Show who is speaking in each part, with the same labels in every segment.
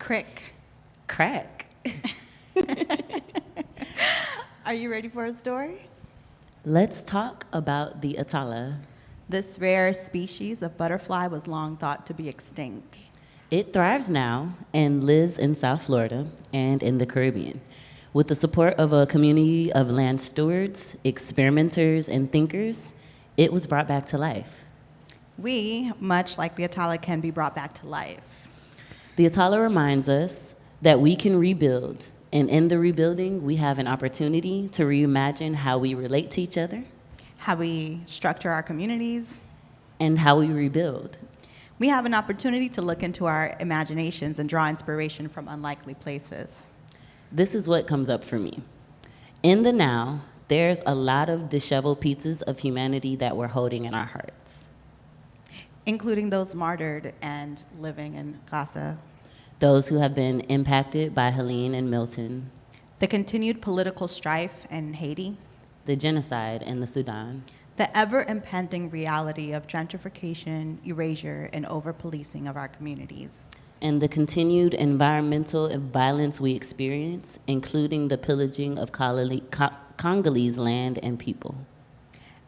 Speaker 1: Crick.
Speaker 2: Crack.
Speaker 1: Are you ready for a story?
Speaker 2: Let's talk about the Atala.
Speaker 1: This rare species of butterfly was long thought to be extinct.
Speaker 2: It thrives now and lives in South Florida and in the Caribbean. With the support of a community of land stewards, experimenters, and thinkers, it was brought back to life.
Speaker 1: We, much like the Atala, can be brought back to life.
Speaker 2: The Atala reminds us that we can rebuild, and in the rebuilding, we have an opportunity to reimagine how we relate to each other,
Speaker 1: How we structure our communities.
Speaker 2: and how we rebuild.
Speaker 1: We have an opportunity to look into our imaginations and draw inspiration from unlikely places.
Speaker 2: This is what comes up for me. In the now, there's a lot of disheveled pieces of humanity that we're holding in our hearts.
Speaker 1: Including those martyred and living in Gaza.
Speaker 2: Those who have been impacted by Helene and Milton,
Speaker 1: The continued political strife in Haiti.
Speaker 2: the genocide in the Sudan,
Speaker 1: The ever-impending reality of gentrification, erasure, and over-policing of our communities.
Speaker 2: and the continued environmental violence we experience, including the pillaging of Congolese land and people.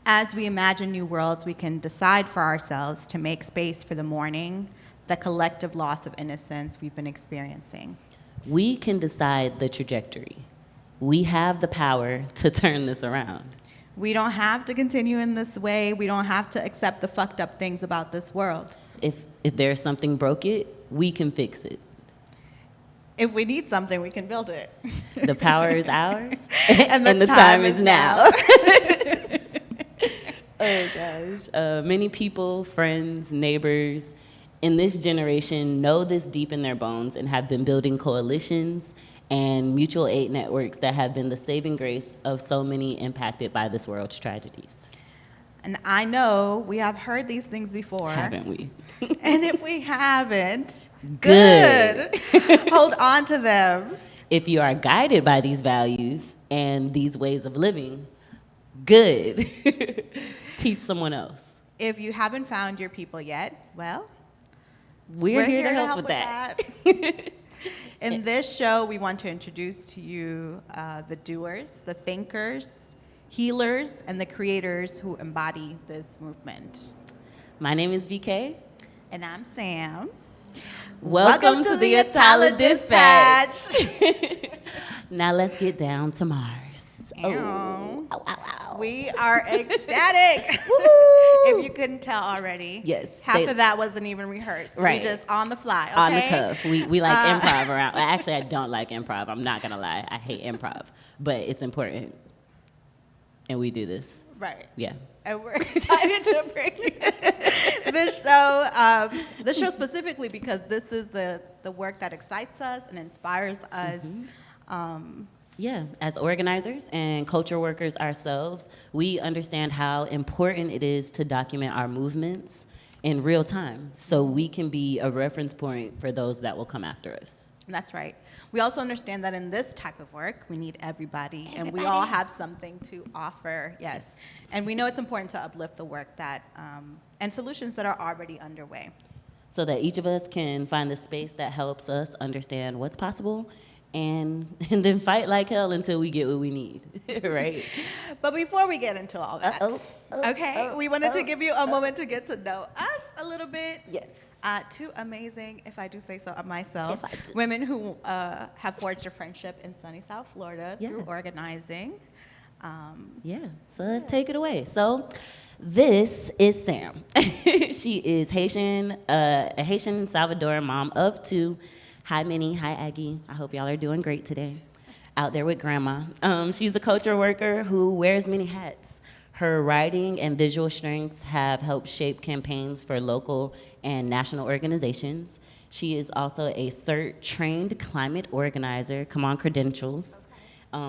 Speaker 1: As we imagine new worlds, we can decide for ourselves to make space for the mourning, the collective loss of innocence we've been experiencing.
Speaker 2: We can decide the trajectory. We have the power to turn this around.
Speaker 1: We don't have to continue in this way. We don't have to accept the fucked up things about this world.
Speaker 2: If there's something broken, we can fix it.
Speaker 1: If we need something, we can build it.
Speaker 2: The power is ours,
Speaker 1: And the
Speaker 2: time is now. Oh gosh. Many people, friends, neighbors in this generation know this deep in their bones and have been building coalitions and mutual aid networks that have been the saving grace of so many impacted by this world's tragedies.
Speaker 1: And I know we have heard these things before.
Speaker 2: Haven't we?
Speaker 1: And if we haven't,
Speaker 2: Good.
Speaker 1: Hold on to them.
Speaker 2: If you are guided by these values and these ways of living, good. Teach someone else.
Speaker 1: If you haven't found your people yet, well,
Speaker 2: We're here to help with that.
Speaker 1: In this show, we want to introduce to you the doers, the thinkers, healers, and the creators who embody this movement.
Speaker 2: My name is VK.
Speaker 1: And I'm Sam.
Speaker 2: Welcome to the Atala Dispatch. Now let's get down to Mars.
Speaker 1: Ow.
Speaker 2: Ow, ow, ow.
Speaker 1: We are ecstatic.
Speaker 2: Woo!
Speaker 1: If you couldn't tell already.
Speaker 2: Yes,
Speaker 1: Half
Speaker 2: they-
Speaker 1: of that wasn't even rehearsed.
Speaker 2: Right.
Speaker 1: We just on the fly, okay?
Speaker 2: On the cuff. We like improv around. Actually, I don't like improv. I'm not going to lie. I hate improv. But it's important. And we do this.
Speaker 1: Right.
Speaker 2: Yeah.
Speaker 1: And we're excited to bring you this show specifically because this is the work that excites us and inspires us.
Speaker 2: Yeah, as organizers and culture workers ourselves, we understand how important it is to document our movements in real time so we can be a reference point for those that will come after us.
Speaker 1: That's right. We also understand that in this type of work, we need everybody, and we all have something to offer, yes. And we know it's important to uplift the work that, and solutions that are already underway.
Speaker 2: So that each of us can find the space that helps us understand what's possible and then fight like hell until we get what we need, right?
Speaker 1: But before we get into all that, we wanted to give you a moment to get to know us a little bit.
Speaker 2: Yes.
Speaker 1: Two amazing, if I do say so myself,
Speaker 2: If I do.
Speaker 1: women who have forged a friendship in sunny South Florida through organizing.
Speaker 2: Yeah, so let's take it away. So this is Sam. She is Haitian, a Haitian Salvadoran mom of two. Hi, Minnie. Hi, Aggie. I hope y'all are doing great today. Out there with grandma. She's a culture worker who wears many hats. Her writing and visual strengths have helped shape campaigns for local and national organizations. She is also a CERT-trained climate organizer, come on credentials.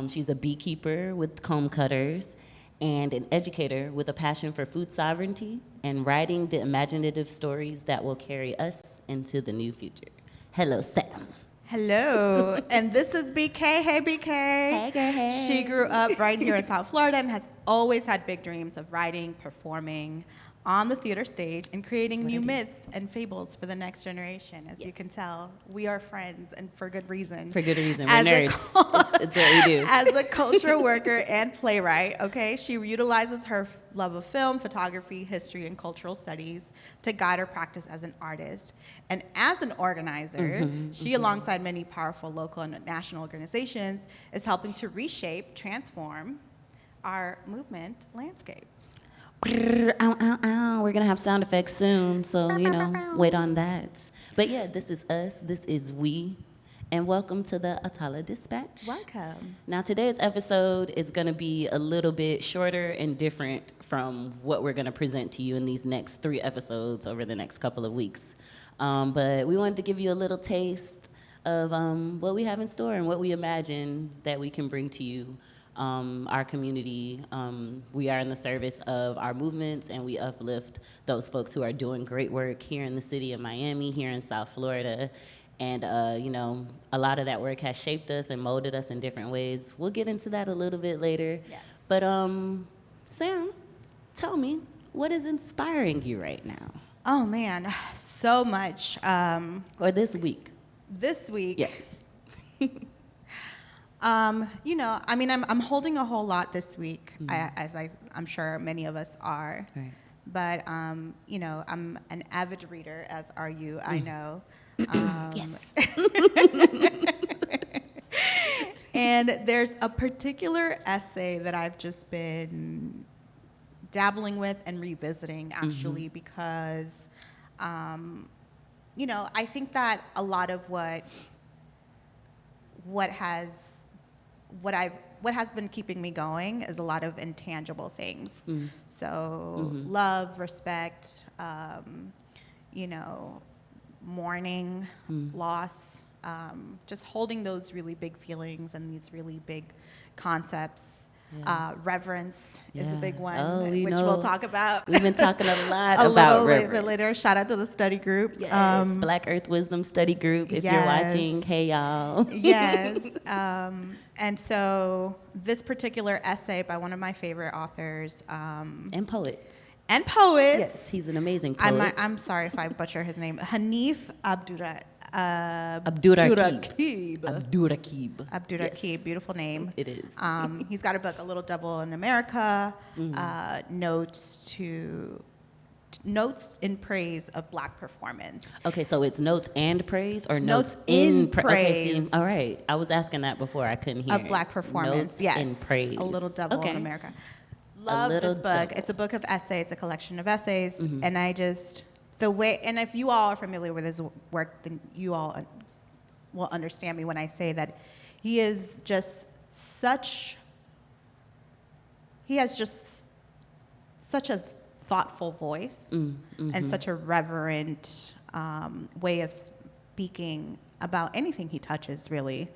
Speaker 2: She's a beekeeper with comb cutters and an educator with a passion for food sovereignty and writing the imaginative stories that will carry us into the new future. Hello, Sam.
Speaker 1: Hello, and this is BK. Hey, BK.
Speaker 2: Hey, girl, hey.
Speaker 1: She grew up right here in South Florida and has always had big dreams of writing, performing, on the theater stage and creating
Speaker 2: That's
Speaker 1: new
Speaker 2: what it is.
Speaker 1: myths and fables for the next generation. As you can tell, we are friends, and for good reason.
Speaker 2: For good reason. We're
Speaker 1: As a
Speaker 2: nerds. It's what we do.
Speaker 1: As a cultural worker and playwright, okay, she utilizes her love of film, photography, history, and cultural studies to guide her practice as an artist. And as an organizer, she, alongside many powerful local and national organizations, is helping to reshape, transform our movement landscape.
Speaker 2: Ow, ow, ow. We're gonna have sound effects soon, so wait on that. But yeah, this is us. This is we, and welcome to the Atala Dispatch.
Speaker 1: Welcome.
Speaker 2: Now today's episode is gonna be a little bit shorter and different from what we're gonna present to you in these next 3 episodes over the next couple of weeks. But we wanted to give you a little taste of what we have in store and what we imagine that we can bring to you. Our community, we are in the service of our movements, and we uplift those folks who are doing great work here in the city of Miami, here in South Florida. And, a lot of that work has shaped us and molded us in different ways. We'll get into that a little bit later.
Speaker 1: Yes.
Speaker 2: But, Sam, tell me, what is inspiring you right now?
Speaker 1: Oh, man, so much.
Speaker 2: Or this week?
Speaker 1: This week.
Speaker 2: Yes.
Speaker 1: I'm holding a whole lot this week, I'm sure many of us are.
Speaker 2: Right.
Speaker 1: But, I'm an avid reader, as are you, I know.
Speaker 2: Yes.
Speaker 1: And there's a particular essay that I've just been dabbling with and revisiting, actually, because, I think that a lot of what has been keeping me going is a lot of intangible things. So love, respect, mourning, loss, just holding those really big feelings and these really big concepts.
Speaker 2: Yeah.
Speaker 1: Reverence is a
Speaker 2: Yeah.
Speaker 1: big one,
Speaker 2: Oh, we
Speaker 1: which
Speaker 2: know.
Speaker 1: we'll talk about.
Speaker 2: We've been talking a lot
Speaker 1: a
Speaker 2: about
Speaker 1: little
Speaker 2: reverence.
Speaker 1: bit later. Shout out to the study group.
Speaker 2: Yes, Black Earth Wisdom Study Group. If you're
Speaker 1: Yes.
Speaker 2: watching, hey y'all.
Speaker 1: Yes. And so this particular essay by one of my favorite authors
Speaker 2: And poets.
Speaker 1: and poets.
Speaker 2: Yes, he's an amazing poet.
Speaker 1: I'm sorry if I butcher his name. Hanif
Speaker 2: Abdurraqib.
Speaker 1: Abdurraqib.
Speaker 2: Abdurraqib.
Speaker 1: Yes. Beautiful name.
Speaker 2: It is.
Speaker 1: He's got a book, A Little Devil in America, notes in praise of Black performance.
Speaker 2: Okay, so it's notes and praise or
Speaker 1: Notes
Speaker 2: notes
Speaker 1: in
Speaker 2: Okay,
Speaker 1: praise.
Speaker 2: see, all right. I was asking that before. I couldn't hear
Speaker 1: Of Black
Speaker 2: it.
Speaker 1: performance,
Speaker 2: Notes
Speaker 1: yes.
Speaker 2: in praise.
Speaker 1: A Little Devil
Speaker 2: Okay.
Speaker 1: in America. Love this
Speaker 2: Little
Speaker 1: book.
Speaker 2: Devil.
Speaker 1: It's a book of essays, a collection of essays, and and if you all are familiar with his work, then you all will understand me when I say that he has just such a thoughtful voice and such a reverent way of speaking about anything he touches, really.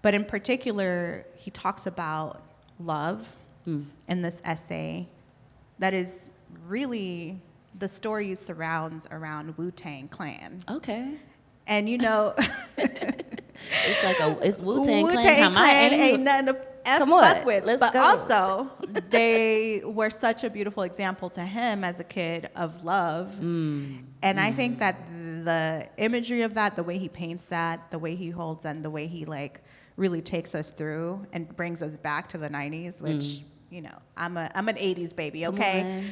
Speaker 1: But in particular, he talks about love in this essay that is really the story surrounds around Wu-Tang Clan.
Speaker 2: Okay.
Speaker 1: And
Speaker 2: It's like it's Wu-Tang Clan.
Speaker 1: Wu-Tang
Speaker 2: Come on,
Speaker 1: Clan ain't nothing to
Speaker 2: Come on,
Speaker 1: fuck with.
Speaker 2: let's
Speaker 1: but
Speaker 2: go.
Speaker 1: also, they were such a beautiful example to him as a kid of love. And I think that the imagery of that, the way he paints that, the way he holds and the way he really takes us through and brings us back to the 90s, which, I'm an 80s baby, okay?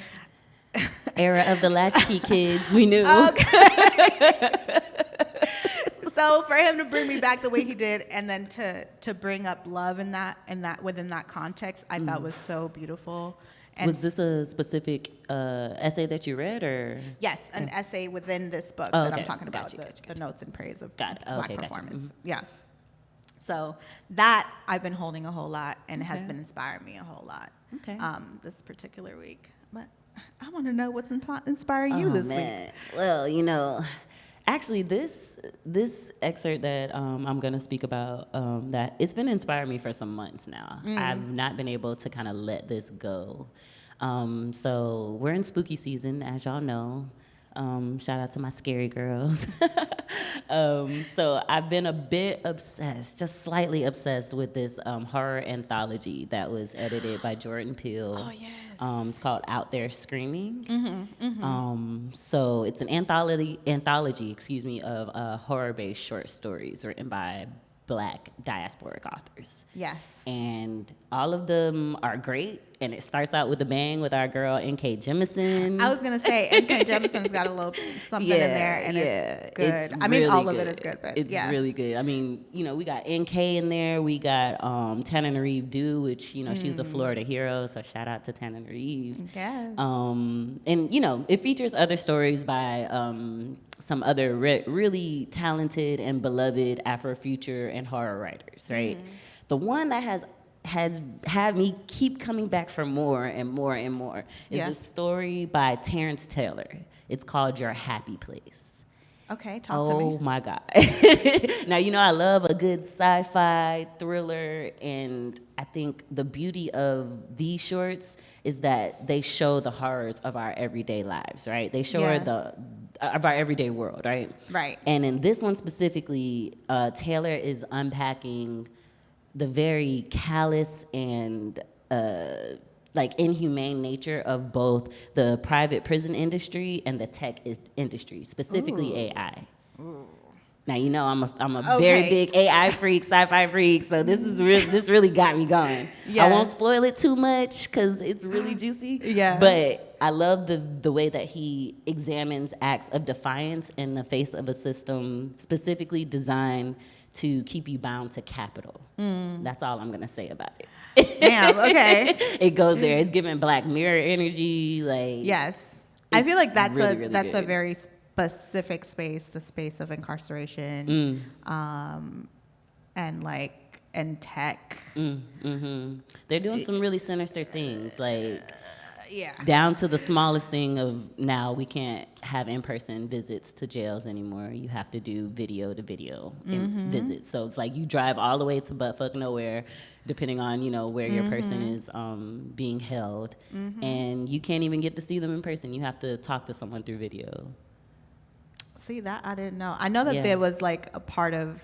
Speaker 2: Era of the latchkey kids, we knew.
Speaker 1: Okay. So for him to bring me back the way he did, and then to bring up love in that within that context, I thought was so beautiful. And
Speaker 2: Was this a specific essay that you read, or?
Speaker 1: yes, an essay within this book
Speaker 2: Oh,
Speaker 1: that
Speaker 2: okay.
Speaker 1: I'm talking about,
Speaker 2: Gotcha.
Speaker 1: the notes and praise of
Speaker 2: Got it.
Speaker 1: Black
Speaker 2: Okay, gotcha.
Speaker 1: performance. Yeah. So that I've been holding a whole lot and has
Speaker 2: Okay.
Speaker 1: been inspiring me a whole lot.
Speaker 2: Okay.
Speaker 1: This particular week. But I want to know what's inspiring you this week.
Speaker 2: Well, actually, this excerpt that I'm going to speak about, that it's been inspiring me for some months now. I've not been able to kind of let this go. So we're in spooky season, as y'all know. Shout out to my scary girls. So I've been a bit obsessed, just slightly obsessed with this horror anthology that was edited by Jordan Peele.
Speaker 1: Oh, yes.
Speaker 2: It's called Out There Screaming. So it's an anthology, of horror-based short stories written by Black diasporic authors.
Speaker 1: Yes.
Speaker 2: And all of them are great. And it starts out with a bang with our girl N.K. Jemisin.
Speaker 1: I was going to say, N.K. Jemisin's got a little something in there, and it's good.
Speaker 2: It's
Speaker 1: I mean,
Speaker 2: really
Speaker 1: all of
Speaker 2: good.
Speaker 1: it is good, but
Speaker 2: it's
Speaker 1: yeah.
Speaker 2: really good. I mean, we got N.K. in there. We got Tana Reeve Dew, which, she's a Florida hero. So shout out to Tana Reeve.
Speaker 1: Yes.
Speaker 2: And, it features other stories by some other really talented and beloved Afrofuture and horror writers, right? The one that has had me keep coming back for more and more and more is a story by Terrence Taylor. It's called Your Happy Place.
Speaker 1: Okay, talk to me.
Speaker 2: Oh my God. Now, I love a good sci-fi thriller, and I think the beauty of these shorts is that they show the horrors of our everyday lives, right? They show of our everyday world, right?
Speaker 1: Right.
Speaker 2: And in this one specifically, Taylor is unpacking the very callous and inhumane nature of both the private prison industry and the tech industry, specifically AI. Now I'm a very big AI freak, sci-fi freak, so this really got me going. Yes. I won't spoil it too much because it's really juicy. Yeah. But I love the way that he examines acts of defiance in the face of a system specifically designed to keep you bound to capital. That's all I'm gonna say about it.
Speaker 1: Damn, okay.
Speaker 2: It goes there. It's giving Black Mirror energy.
Speaker 1: Yes. I feel like that's
Speaker 2: really, really
Speaker 1: a
Speaker 2: good.
Speaker 1: very specific space, the space of incarceration, and tech.
Speaker 2: They're doing some really sinister things,
Speaker 1: yeah.
Speaker 2: down to the smallest thing of now we can't have in-person visits to jails anymore. You have to do video-to-video visits. So it's like you drive all the way to buttfuck nowhere, depending on, where your person is being held. And you can't even get to see them in person. You have to talk to someone through video.
Speaker 1: See, that I didn't know. I know that there was a part of,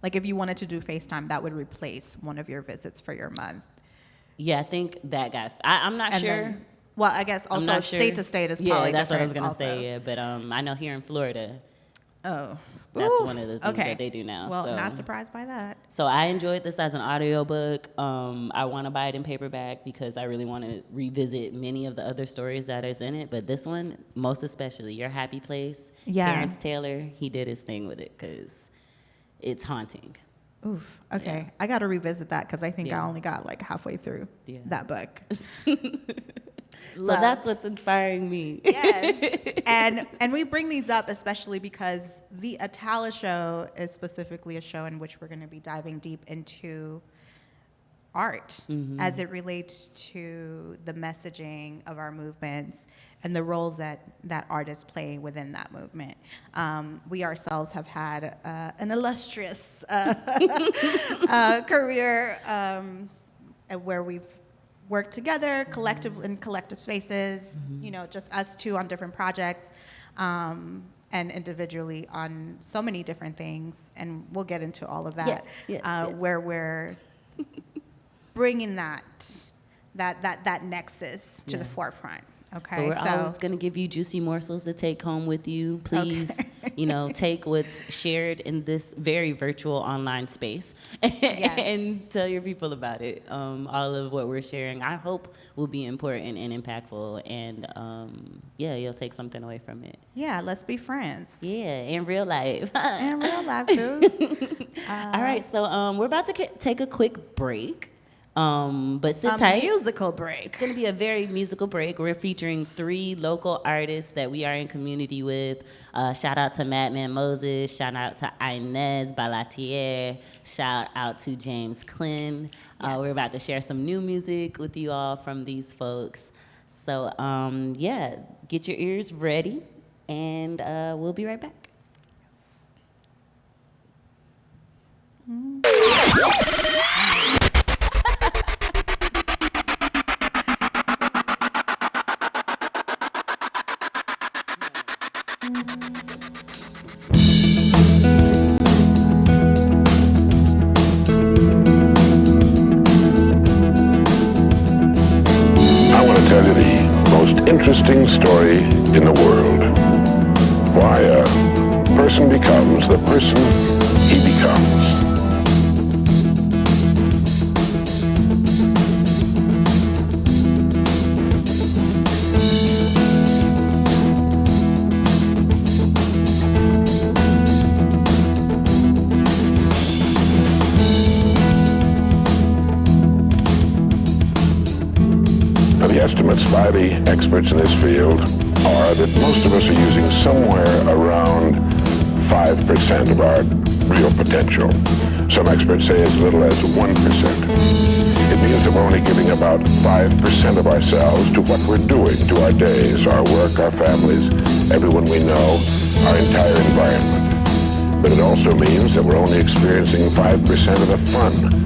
Speaker 1: if you wanted to do FaceTime, that would replace one of your visits for your month.
Speaker 2: Yeah, I think that got, I'm not sure.
Speaker 1: Then, well, I guess also
Speaker 2: sure.
Speaker 1: state to state is probably
Speaker 2: that's what I was
Speaker 1: different
Speaker 2: going to say, yeah. But I know here in Florida,
Speaker 1: that's
Speaker 2: one of the things that they do now.
Speaker 1: Well, not surprised by that.
Speaker 2: So I enjoyed this as an audiobook. I want to buy it in paperback because I really want to revisit many of the other stories that is in it. But this one, most especially, Your Happy Place, Terrence Taylor, he did his thing with it because it's haunting.
Speaker 1: Oof. Okay. Yeah. I got to revisit that because I think I only got halfway through that book.
Speaker 2: So that's what's inspiring me.
Speaker 1: Yes. And we bring these up especially because the Atala show is specifically a show in which we're going to be diving deep into art as it relates to the messaging of our movements and the roles that art is playing within that movement. We ourselves have had an illustrious career where we've worked together in collective spaces, just us two on different projects, and individually on so many different things. And we'll get into all of that, yes. Where we're bringing that nexus to the forefront. Okay,
Speaker 2: but we're always going to give you juicy morsels to take home with you. Please, take what's shared in this very virtual online space and tell your people about it. All of what we're sharing, I hope, will be important and impactful. And, you'll take something away from it.
Speaker 1: Yeah, let's be friends.
Speaker 2: Yeah, in real life.
Speaker 1: In real life, dudes.
Speaker 2: All right, so we're about to take a quick break. But sit tight.
Speaker 1: A musical break.
Speaker 2: It's going to be a very musical break. We're featuring 3 local artists that we are in community with. Shout out to Madman Moses. Shout out to Inez Balatier. Shout out to James Klin. Yes. We're about to share some new music with you all from these folks. So, get your ears ready, and we'll be right back.
Speaker 3: interesting story in the world. Why a person becomes the person he becomes. The estimates by the experts in this field are that most of us are using somewhere around 5% of our real potential. Some experts say as little as 1%. It means that we're only giving about 5% of ourselves to what we're doing, to our days, our work, our families, everyone we know, our entire environment. But it also means that we're only experiencing 5% of the fun.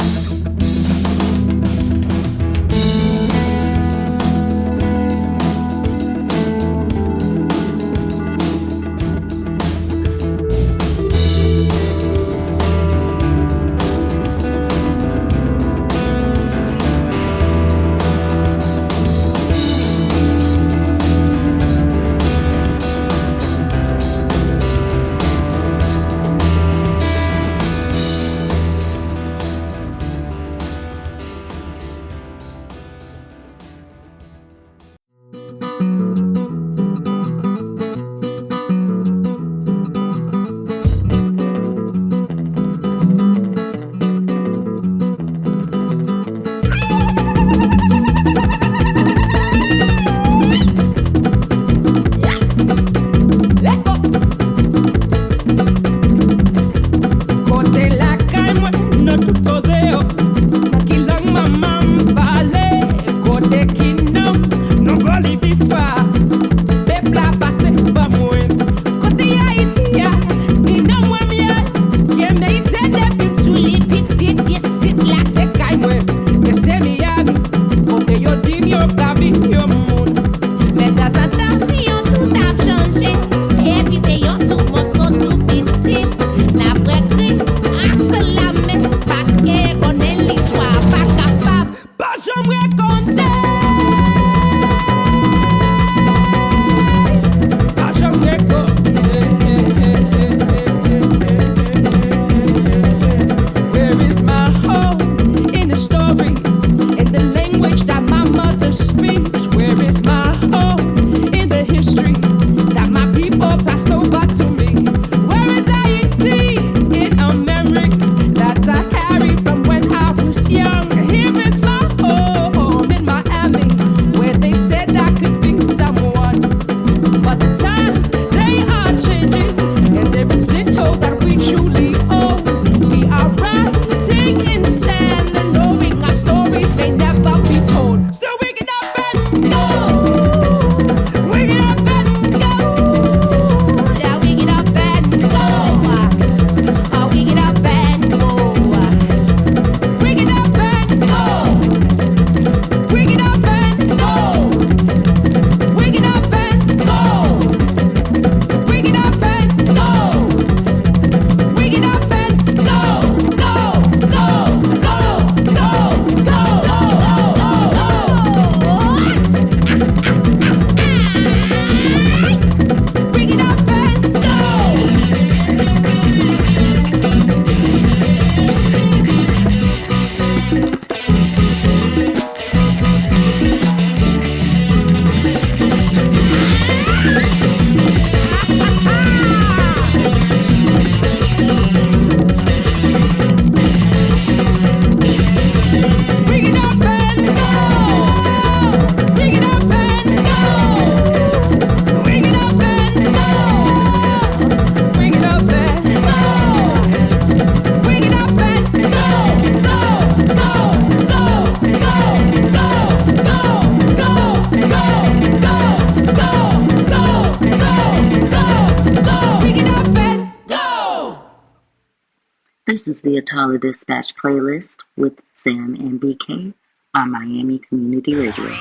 Speaker 2: This is the Atala Dispatch playlist with Sam and BK on Miami Community Radio.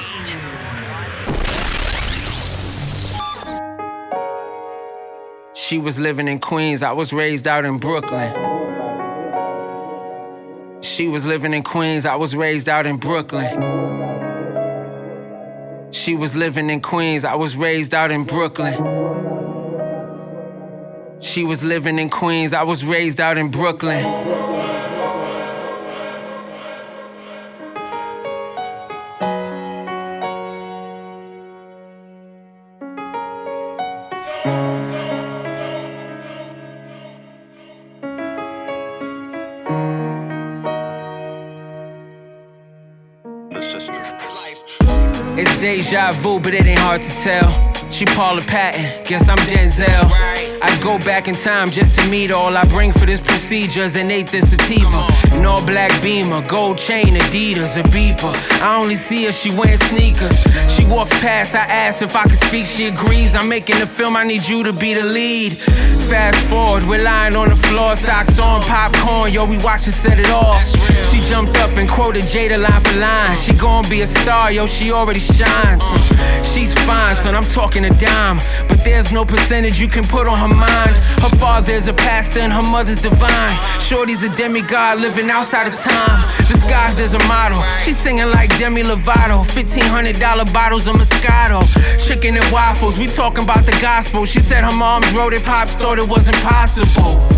Speaker 4: She was living in Queens, I was raised out in Brooklyn. She was living in Queens, I was raised out in Brooklyn. She was living in Queens, I was raised out in Brooklyn. She was living in Queens, I was raised out in Brooklyn. It's deja vu, but it ain't hard to tell. She Paula Patton, guess I'm Denzel. I go back in time just to meet all I bring for this procedure is an eighth of sativa. An all black Beamer, gold chain, Adidas, a beeper. I only see her, she wearing sneakers. She walks past, I ask if I can speak, she agrees. I'm making a film, I need you to be the lead. Fast forward, we're lying on the floor, socks on, popcorn, yo, we watch her set it off. She jumped up and quoted Jada line for line. She gon' be a star, yo, she already shines. She's fine, son, I'm talking a dime. But there's no percentage you can put on her mind. Her father's a pastor and her mother's divine. Shorty's a demigod living outside of time. Disguised as a model, she's singing like Demi Lovato. $1,500 bottles of Moscato. Chicken and waffles, we talking about the gospel. She said her moms wrote it, pops thought it was impossible.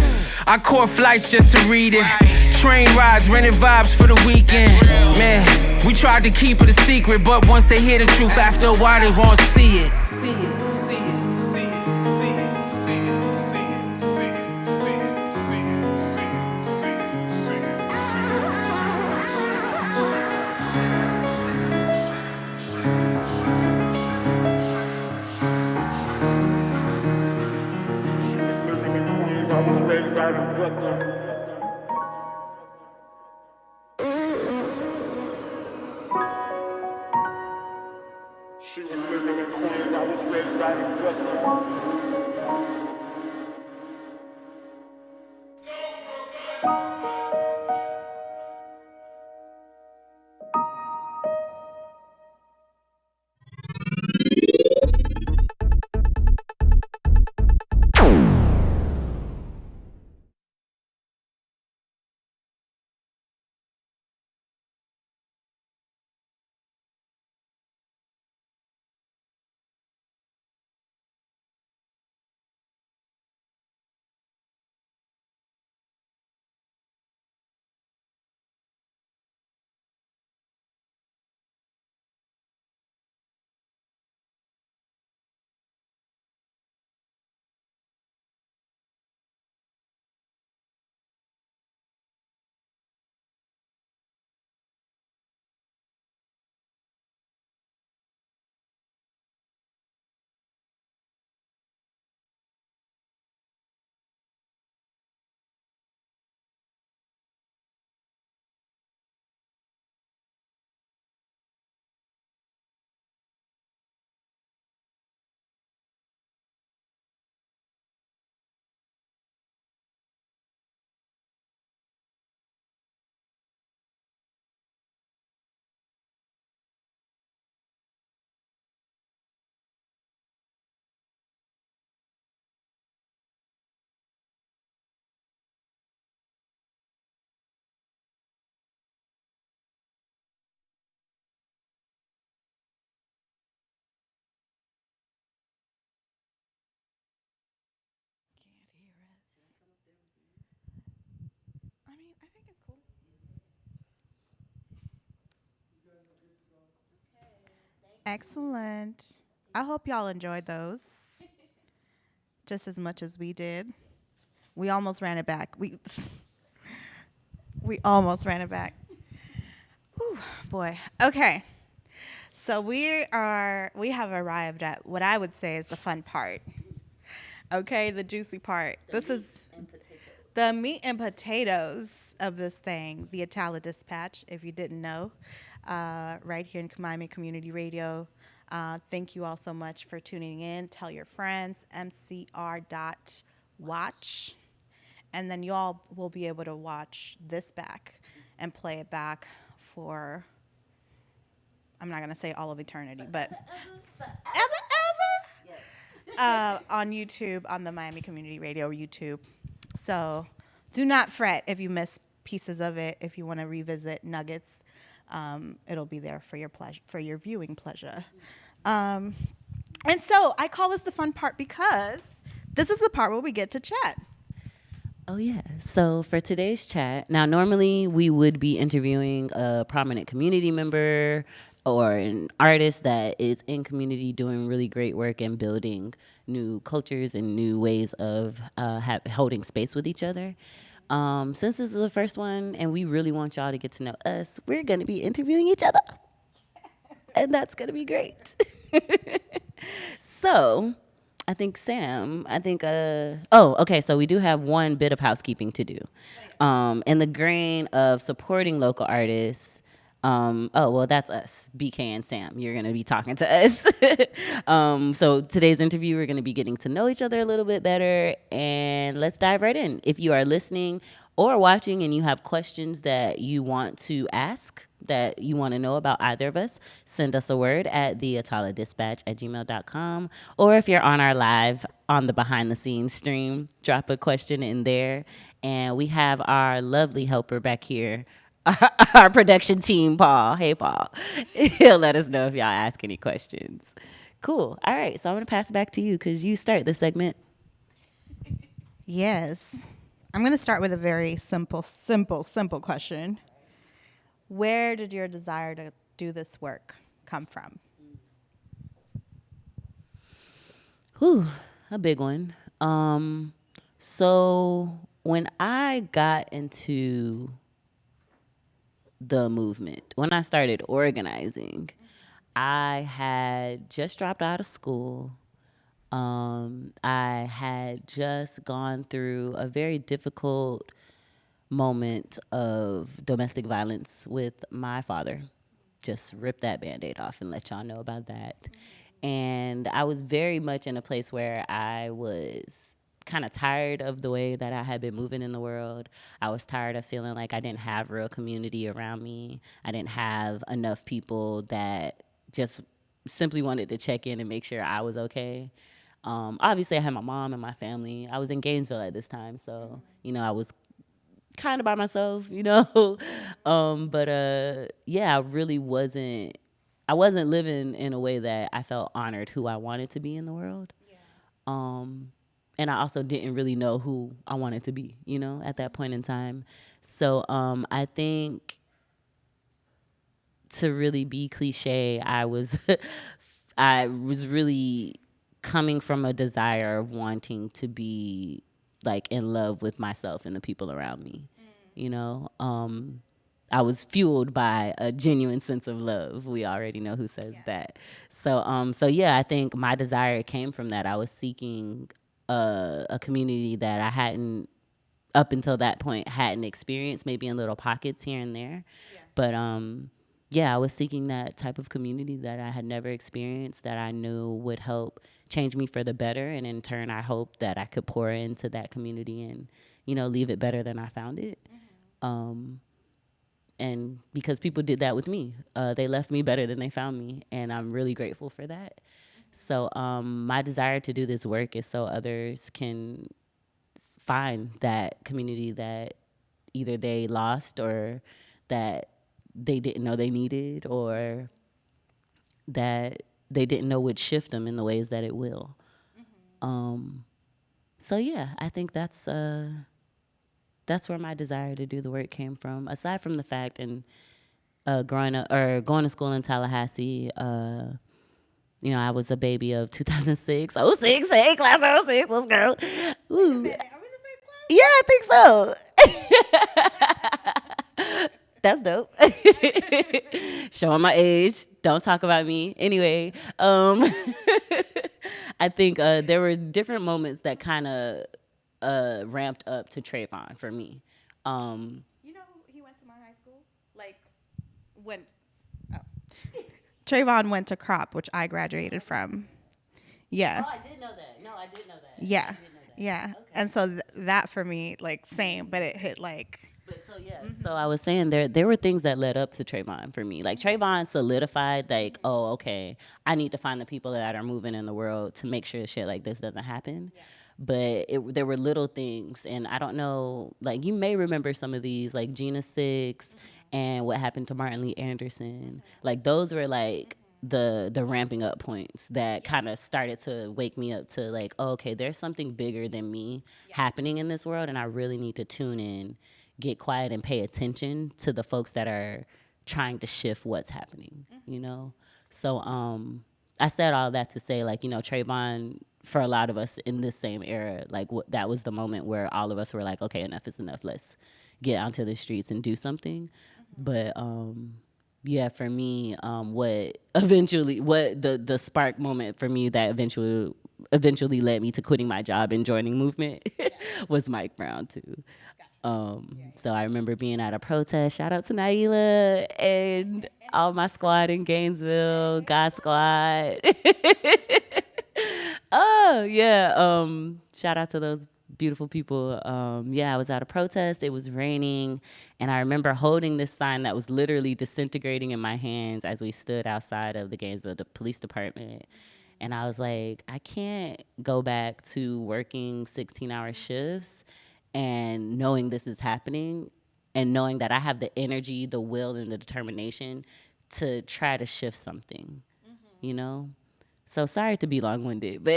Speaker 4: I caught flights just to read it. Train rides, rented vibes for the weekend. Man, we tried to keep it a secret, but once they hear the truth, after a while they won't see it.
Speaker 3: She was living in Queens, I was raised out in Brooklyn.
Speaker 1: I mean, I think it's cool. Excellent. I hope y'all enjoyed those just as much as we did. We almost ran it back. We almost ran it back. Whew, boy. Okay. So we have arrived at what I would say is the fun part. Okay, the juicy part. This is the meat and potatoes of this thing, the Atala Dispatch, if you didn't know, right here in Miami Community Radio. Thank you all so much for tuning in. Tell your friends, mcr.watch. And then you all will be able to watch this back and play it back for, I'm not going to say all of eternity, but ever. On YouTube, on the Miami Community Radio YouTube. So do not fret if you miss pieces of it. If you want to revisit nuggets, it'll be there for your pleasure, for your viewing pleasure. Um, and so I call this the fun part because this is the part where we get to chat.
Speaker 2: Oh, yeah. So for today's chat, now normally we would be interviewing a prominent community member or an artist that is in community doing really great work and building new cultures and new ways of holding space with each other. Since this is the first one and we really want y'all to get to know us, we're going to be interviewing each other. And that's going to be great. So, I think Sam, okay, so we do have one bit of housekeeping to do. In the grain of supporting local artists, that's us, BK and Sam. You're going to be talking to us. So today's interview, we're going to be getting to know each other a little bit better, and let's dive right in. If you are listening or watching and you have questions that you want to ask, that you want to know about either of us, send us a word at the Atala Dispatch at gmail.com. Or if you're on our live on the behind the scenes stream, drop a question in there. And we have our lovely helper back here, our production team, Paul. Hey, Paul. He'll let us know if y'all ask any questions. Cool. All right. So I'm going to pass it back to you because you start this segment.
Speaker 1: Yes. I'm going to start with a very simple question. Where did your desire to do this work come from?
Speaker 2: Whew, a big one. So when I got into the movement, when I started organizing, I had just dropped out of school. I had just gone through a very difficult moment of domestic violence with my father. Just rip that Band-Aid off and let y'all know about that. And I was very much in a place where I was kind of tired of the way that I had been moving in the world. I was tired of feeling like I didn't have real community around me. I didn't have enough people that just simply wanted to check in and make sure I was okay. Obviously, I had my mom and my family. I was in Gainesville at this time, so, I was kind of by myself, I really wasn't living in a way that I felt honored who I wanted to be in the world. Yeah. And I also didn't really know who I wanted to be, at that point in time. So I think, to really be cliche, I was I was really coming from a desire of wanting to be like in love with myself and the people around me. I was fueled by a genuine sense of love. We already know who says that. So I think my desire came from that. I was seeking a community that I hadn't, up until that point, hadn't experienced, maybe in little pockets here and there. Yeah. But I was seeking that type of community that I had never experienced, that I knew would help change me for the better. And in turn, I hoped that I could pour into that community and, leave it better than I found it. Mm-hmm. And because people did that with me, they left me better than they found me. And I'm really grateful for that. So my desire to do this work is so others can find that community that either they lost or that they didn't know they needed, or that they didn't know would shift them in the ways that it will. Mm-hmm. I think that's where my desire to do the work came from. Aside from the fact, and going to school in Tallahassee, I was a baby of 2006. 06, hey, class 06, let's go. Ooh. Are we the same class? Yeah, I think so. That's dope. Showing my age. Don't talk about me. Anyway, I think there were different moments that kind of ramped up to Trayvon for me.
Speaker 1: He went to my high school? Trayvon went to Crop, which I graduated from. Yeah.
Speaker 2: Oh, I did know that. No, I did know that.
Speaker 1: Yeah.
Speaker 2: I did know that.
Speaker 1: Yeah.
Speaker 2: Okay.
Speaker 1: And so that for me, same, but it hit
Speaker 2: But so I was saying there were things that led up to Trayvon for me. Like Trayvon solidified, okay, I need to find the people that are moving in the world to make sure shit like this doesn't happen. Yeah. But there were little things, and I don't know, you may remember some of these, like Gina 6 and what happened to Martin Lee Anderson. Those were the ramping up points that kind of started to wake me up to like, oh, okay, there's something bigger than me happening in this world, and I really need to tune in, get quiet, and pay attention to the folks that are trying to shift what's happening, you know? So I said all that to say, like, you know, Trayvon, for a lot of us in this same era, like that was the moment where all of us were like, okay, enough is enough. Let's get onto the streets and do something. But yeah, for me, what the spark moment for me that eventually led me to quitting my job and joining movement was Mike Brown too. So I remember being at a protest. Shout out to Naila and all my squad in Gainesville, God Squad. Oh yeah. Shout out to those beautiful people. Yeah, I was at a protest. It was raining, and I remember holding this sign that was literally disintegrating in my hands as we stood outside of the Gainesville Police Department. And I was like, I can't go back to working 16-hour shifts and knowing this is happening and knowing that I have the energy, the will, and the determination to try to shift something, you know? So sorry to be long-winded, but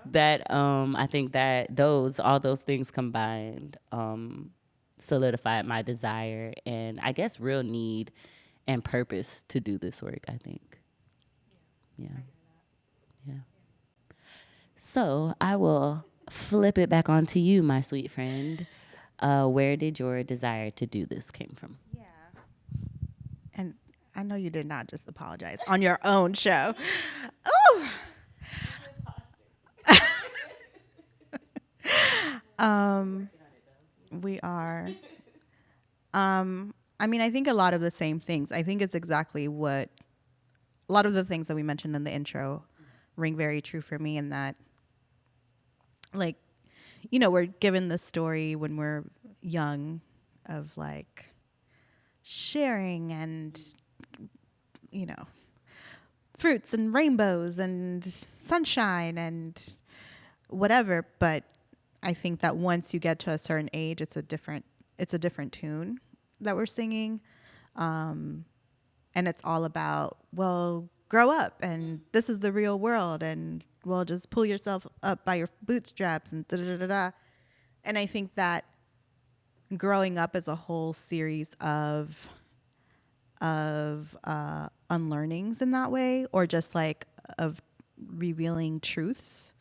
Speaker 2: that I think that all those things combined solidified my desire and I guess real need and purpose to do this work, I think. Yeah. So I will flip it back onto you, my sweet friend. Where did your desire to do this came from?
Speaker 1: Yeah. And I know you did not just apologize on your own show. Oh. We are. I mean, I think a lot of the same things. I think it's exactly what a lot of the things that we mentioned in the intro ring very true for me in that, like, you know, we're given this story when we're young of like sharing and, you know, fruits and rainbows and sunshine and whatever. But I think that once you get to a certain age, it's a different tune that we're singing. And it's all about, well, grow up and this is the real world and well, just pull yourself up by your bootstraps and da da da da. And I think that growing up is a whole series of unlearnings in that way, or just like of revealing truths.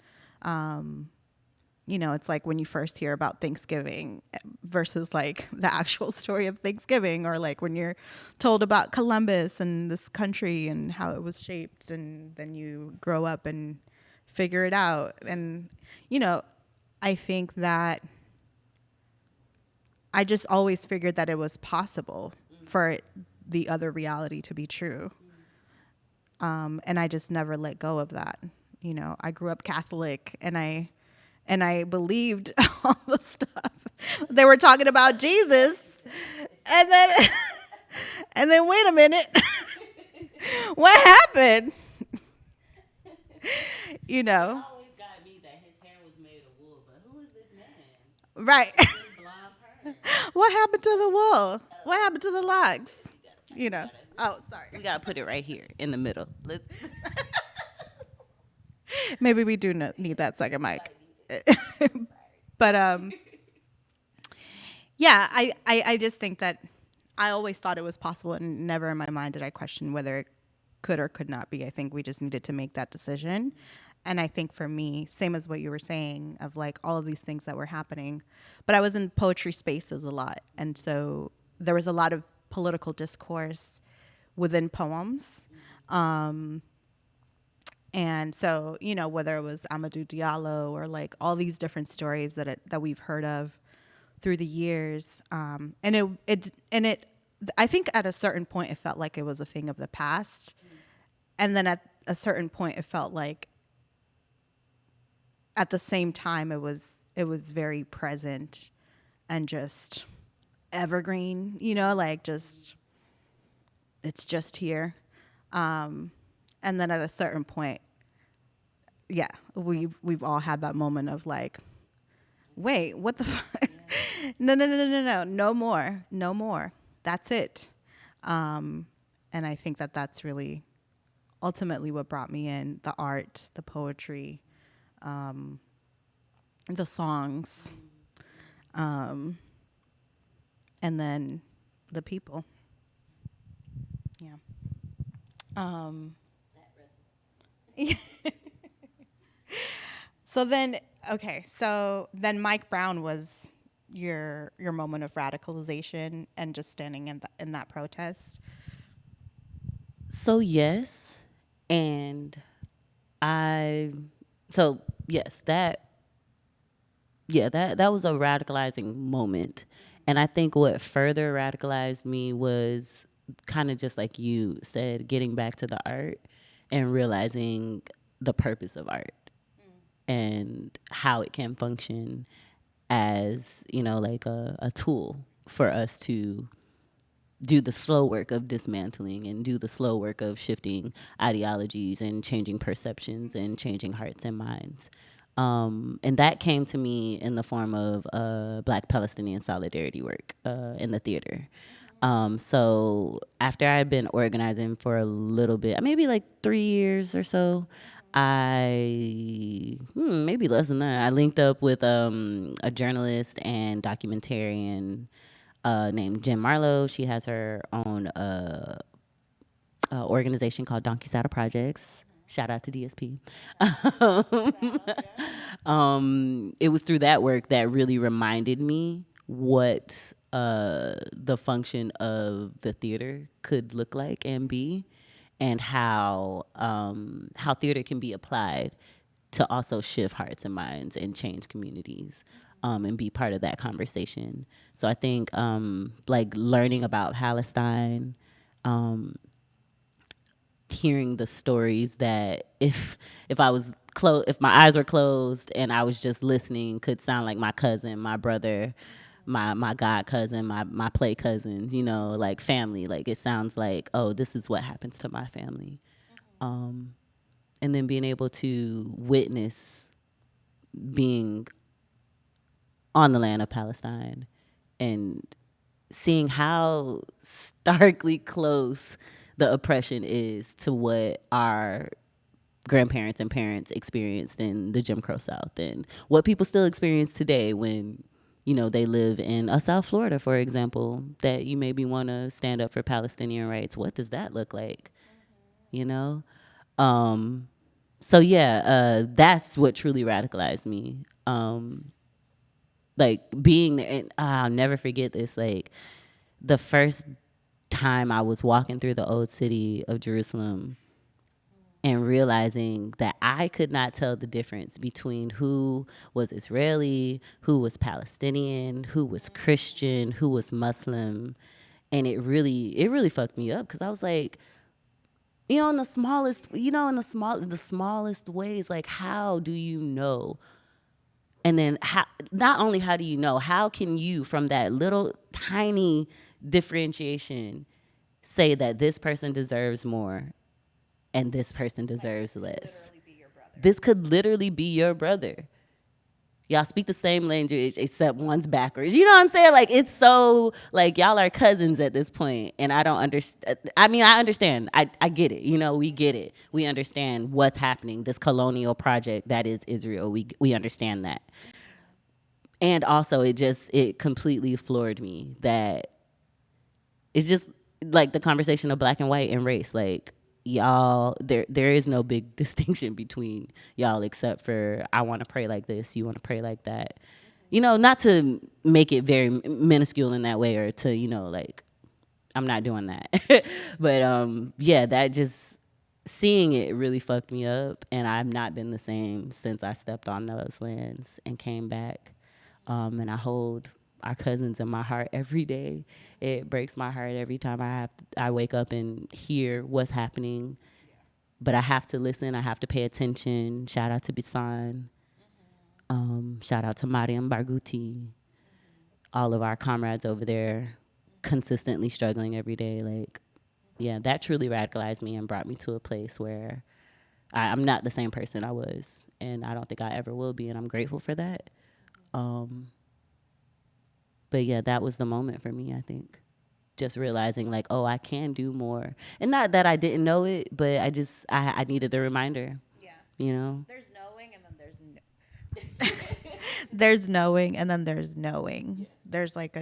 Speaker 1: You know, it's like when you first hear about Thanksgiving versus like the actual story of Thanksgiving, or like when you're told about Columbus and this country and how it was shaped, and then you grow up and figure it out. And, you know, I think that I just always figured that it was possible for the other reality to be true. And I just never let go of that. You know, I grew up Catholic and I believed all the stuff. They were talking about Jesus. And then wait a minute. What happened? You know.
Speaker 2: It always got me that his hair was made of wool, but who is this man?
Speaker 1: Right.
Speaker 2: Blonde hair.
Speaker 1: What happened to the wool? What happened to the locks? You know. Oh, sorry.
Speaker 2: We gotta put it right here in the middle.
Speaker 1: Maybe we do need that second mic. But yeah, I just think that I always thought it was possible, and never in my mind did I question whether it could or could not be. I think we just needed to make that decision. And I think for me, same as what you were saying of like all of these things that were happening, but I was in poetry spaces a lot. And so there was a lot of political discourse within poems. And so, you know, whether it was Amadou Diallo or like all these different stories that we've heard of through the years. And I think at a certain point it felt like it was a thing of the past. And then at a certain point it felt like at the same time it was very present and just evergreen, you know, like just it's just here. And then at a certain point, yeah, we've all had that moment of like, wait, what the fuck? No more. That's it. And And I think that that's really ultimately what brought me in: the art, the poetry, the songs, and then the people. Yeah. So then, okay, so then Mike Brown was your moment of radicalization and just standing in that protest.
Speaker 2: So yes, and I so yes, that was a radicalizing moment. And I think what further radicalized me was kind of just like you said, getting back to the art and realizing the purpose of art and how it can function as, like a tool for us to do the slow work of dismantling and do the slow work of shifting ideologies and changing perceptions and changing hearts and minds. And that came to me in the form of Black Palestinian solidarity work in the theater. So after I had been organizing for a little bit, maybe like 3 years or so, maybe less than that, I linked up with a journalist and documentarian named Jen Marlowe. She has her own organization called Donkey Saddle Projects. Shout out to DSP. It was through that work that really reminded me what the function of the theater could look like and be, and how theater can be applied to also shift hearts and minds and change communities, and be part of that conversation. So I think like learning about Palestine, hearing the stories that if I was if my eyes were closed and I was just listening, could sound like my cousin, my brother, my god cousin, my play cousins, like family. Like it sounds like, oh, this is what happens to my family. And then being able to witness being on the land of Palestine and seeing how starkly close the oppression is to what our grandparents and parents experienced in the Jim Crow South, and what people still experience today when, they live in South Florida, for example, that you maybe want to stand up for Palestinian rights. What does that look like? So yeah, that's what truly radicalized me. Like being there, and I'll never forget this. Like the first time I was walking through the old city of Jerusalem and realizing that I could not tell the difference between who was Israeli, who was Palestinian, who was Christian, who was Muslim. And it really fucked me up, because I was like, in the smallest, the smallest ways, like, how do you know? And then not only how do you know, how can you, from that little tiny differentiation, say that this person deserves more and this person deserves less? This could literally be your brother. Y'all speak the same language except one's backwards. You know what I'm saying? Like, it's so, like, y'all are cousins at this point, and I don't understand. I understand. I get it. We get it. We understand what's happening. This colonial project that is Israel. We understand that. And also, it completely floored me that it's just like the conversation of black and white and race. Like, y'all, there is no big distinction between y'all, except for I want to pray like this, you want to pray like that. Not to make it very minuscule in that way, or to, like, I'm not doing that. But yeah, that just, seeing it really fucked me up, and I've not been the same since I stepped on those lands and came back. And I hold our cousins in my heart every day. It breaks my heart every time I wake up and hear what's happening. But I have to listen. I have to pay attention. Shout out to Bisan. Shout out to Mariam Barghouti. All of our comrades over there consistently struggling every day. Like, yeah, that truly radicalized me and brought me to a place where I'm not the same person I was. And I don't think I ever will be. And I'm grateful for that. But yeah, that was the moment for me, I think. just realizing like, oh, I can do more. And not that I didn't know it, but I needed the reminder,
Speaker 1: Yeah.
Speaker 2: you know?
Speaker 1: There's knowing and then there's knowing and then there's knowing. Yeah. There's like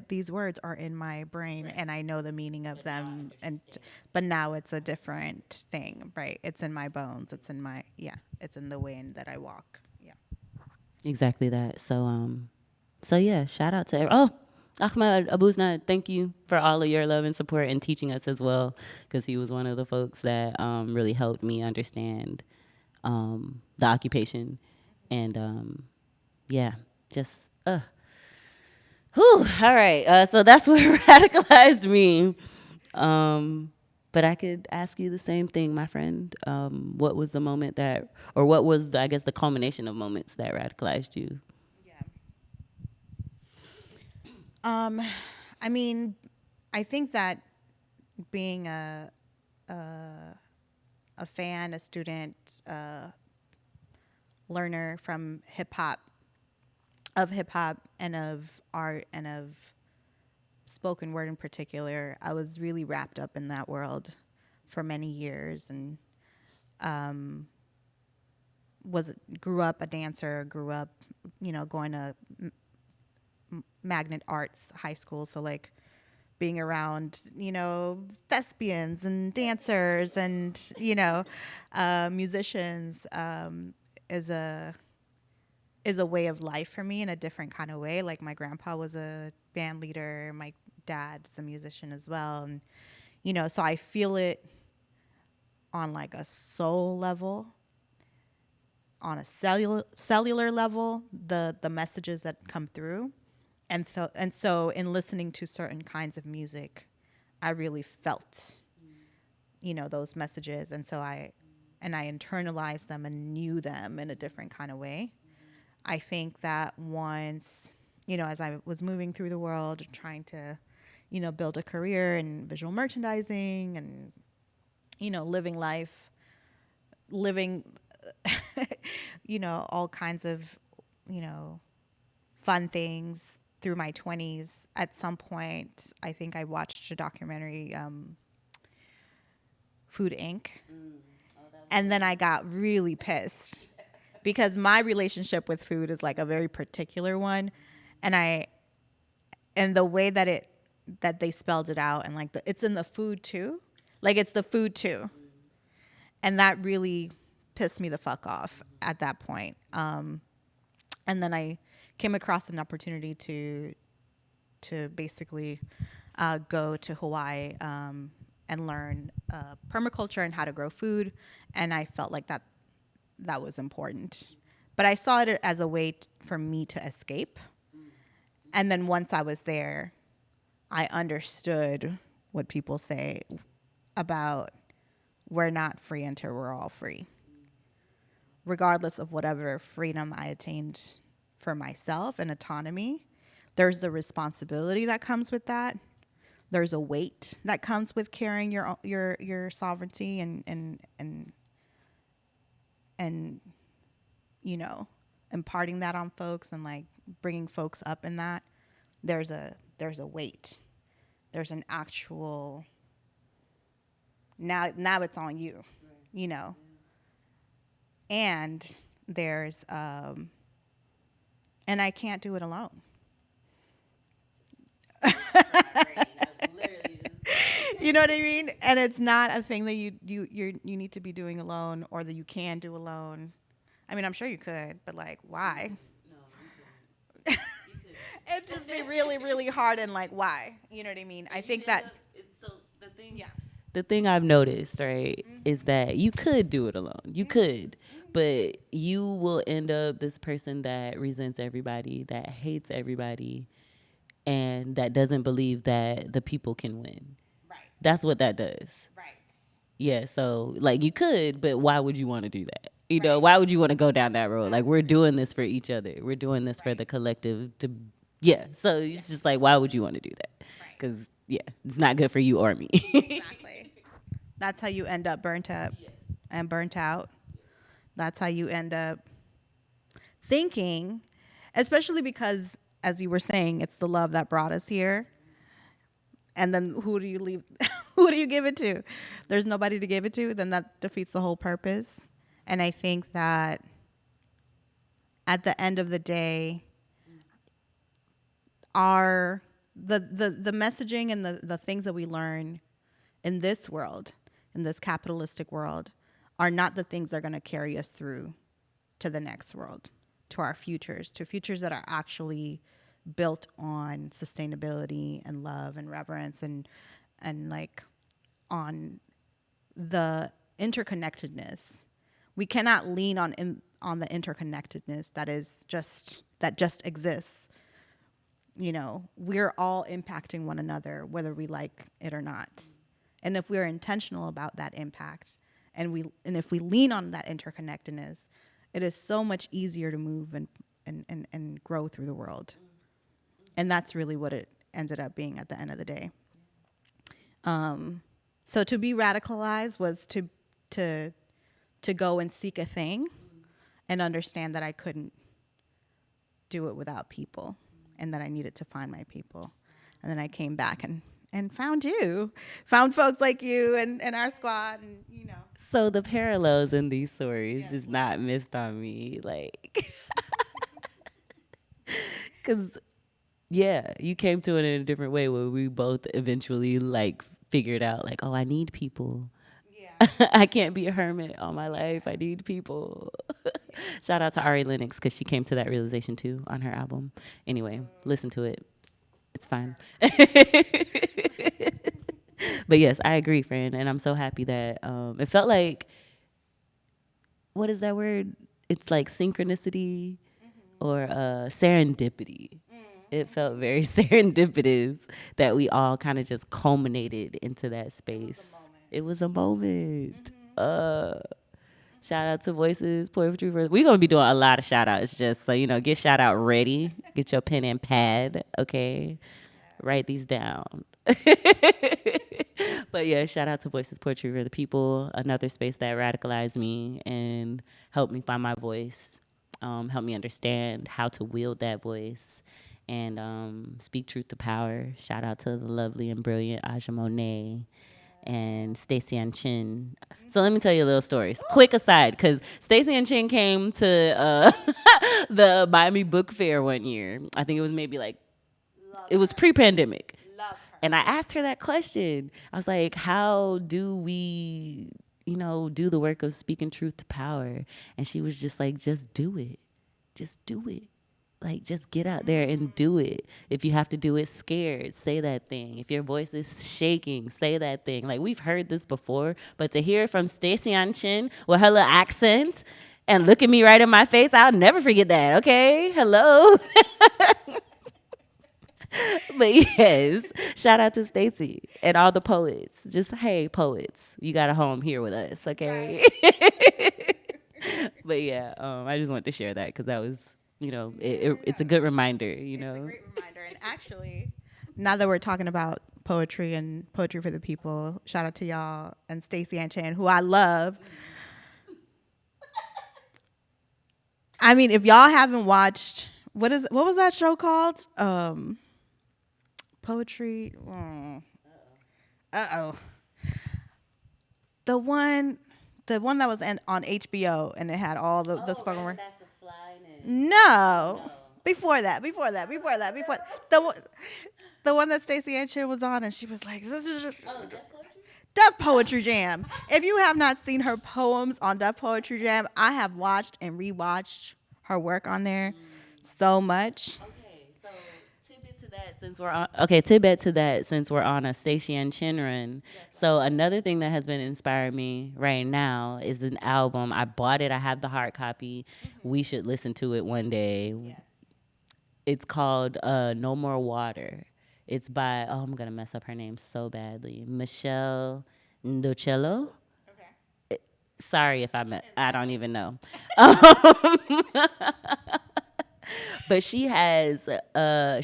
Speaker 1: these words are in my brain and I know the meaning of them but now it's a different thing, right? It's in my bones. It's in my it's in the way that I walk. Yeah.
Speaker 2: Exactly that. So yeah, shout out to Ahmed Abuzna, thank you for all of your love and support and teaching us as well, because he was one of the folks that really helped me understand the occupation. And yeah, just whew, all right. So that's what radicalized me. But I could ask you the same thing, my friend. What was the moment what was, I guess, the culmination of moments that radicalized you?
Speaker 1: I mean, I think that being a fan, a student, learner from hip hop and of art and of spoken word in particular, I was really wrapped up in that world for many years, and grew up a dancer, grew up, going to magnet arts high school, so like being around thespians and dancers and musicians is a way of life for me in a different kind of way. Like my grandpa was a band leader, my dad's a musician as well, and so I feel it on like a soul level, on a cellular level, the messages that come through. And so in listening to certain kinds of music, I really felt, those messages. And so I internalized them and knew them in a different kind of way. I think that once, as I was moving through the world, trying to, build a career in visual merchandising and, living life, all kinds of, fun things through my 20s. At some point, I think I watched a documentary, Food Inc. And then I got really pissed because my relationship with food is like a very particular one. And the way that they spelled it out, and like it's in the food too. Like it's the food too. And that really pissed me the fuck off at that point. And then I came across an opportunity to basically go to Hawaii and learn permaculture and how to grow food, and I felt like that was important. But I saw it as a way for me to escape. And then once I was there, I understood what people say about we're not free until we're all free. Regardless of whatever freedom I attained for myself and autonomy, there's the responsibility that comes with that. There's a weight that comes with carrying your sovereignty and imparting that on folks and like bringing folks up in that. There's a weight. There's an actual now it's on you, and there's and I can't do it alone. You know what I mean? And it's not a thing that you need to be doing alone or that you can do alone. I mean, I'm sure you could, but like, why? No, you couldn't. It'd just be really, really hard and like, why? You know what I mean? I think that.
Speaker 2: The thing I've noticed, right, is that you could do it alone. You could, but you will end up this person that resents everybody, that hates everybody, and that doesn't believe that the people can win. Right. That's what that does. Right. Yeah, so like you could, but why would you want to do that? You know, why would you want to go down that road? Like we're doing this for each other. We're doing this for the collective so it's just like, why would you want to do that? Because it's not good for you or me.
Speaker 1: Exactly. That's how you end up burnt up and burnt out. That's how you end up thinking, especially because, as you were saying, it's the love that brought us here. and then who do you leave? Who do you give it to? There's nobody to give it to. Then that defeats the whole purpose. And I think that at the end of the day, the messaging and the things that we learn in this world, in this capitalistic world, are not the things that are going to carry us through to the next world, to our futures, to futures that are actually built on sustainability and love and reverence and like on the interconnectedness. We cannot lean on the interconnectedness that just exists. You know, we're all impacting one another, whether we like it or not. And if we're intentional about that impact, and if we lean on that interconnectedness, it is so much easier to move and grow through the world. And that's really what it ended up being at the end of the day. So to be radicalized was to go and seek a thing and understand that I couldn't do it without people and that I needed to find my people. And then I came back and found folks like you and our squad, and you know.
Speaker 2: So the parallels in these stories is not missed on me, like, because you came to it in a different way where we both eventually like figured out like, oh, I need people. I can't be a hermit all my life. I need people. Shout out to Ari Lennox because she came to that realization too on her album. Anyway, listen to it. It's fine. But yes, I agree, friend. And I'm so happy that it felt like, what is that word? It's like synchronicity or serendipity. It felt very serendipitous that we all kind of just culminated into that space. It was a moment. Shout out to Voices, Poetry. We're going to be doing a lot of shout outs, just so you know, get shout out ready. Get your pen and pad, okay? Write these down. But yeah, shout out to Voices, Poetry for the People, another space that radicalized me and helped me find my voice, helped me understand how to wield that voice and speak truth to power. Shout out to the lovely and brilliant Aja Monet and Stacey Ann Chin. So let me tell you a little story. Quick aside, because Stacey Ann Chin came to the Miami Book Fair one year. I think it was maybe like, it was pre-pandemic. And I asked her that question. I was like, how do we, do the work of speaking truth to power? And she was just like, just do it. Just do it. Like, just get out there and do it. If you have to do it scared, say that thing. If your voice is shaking, say that thing. Like, we've heard this before, but to hear it from Stacey Ann Chin with her little accent and look at me right in my face, I'll never forget that, okay? Hello? But yes, shout out to Stacey and all the poets. Just, hey, poets, you got a home here with us, okay? Right. But yeah, I just wanted to share that because that was, it's a good reminder, It's a
Speaker 1: great reminder. And actually, now that we're talking about poetry and Poetry for the People, shout out to y'all and Stacey Ann Chan, who I love. I mean, if y'all haven't watched, what was that show called? Poetry. The one that was on HBO and it had all the spoken word. No. Before that. The one that Stacey Ann Chin was on, and she was like, Def Poetry Jam. If you have not seen her poems on Def Poetry Jam, I have watched and rewatched her work on there so much.
Speaker 2: Tidbit to that since we're on a Stacey Ann Chin run. So another thing that has been inspiring me right now is an album. I bought it. I have the hard copy. We should listen to it one day. Yes. It's called No More Water. It's by, I'm going to mess up her name so badly, Michelle Ndocello. Okay. Sorry if I don't even know. But she has,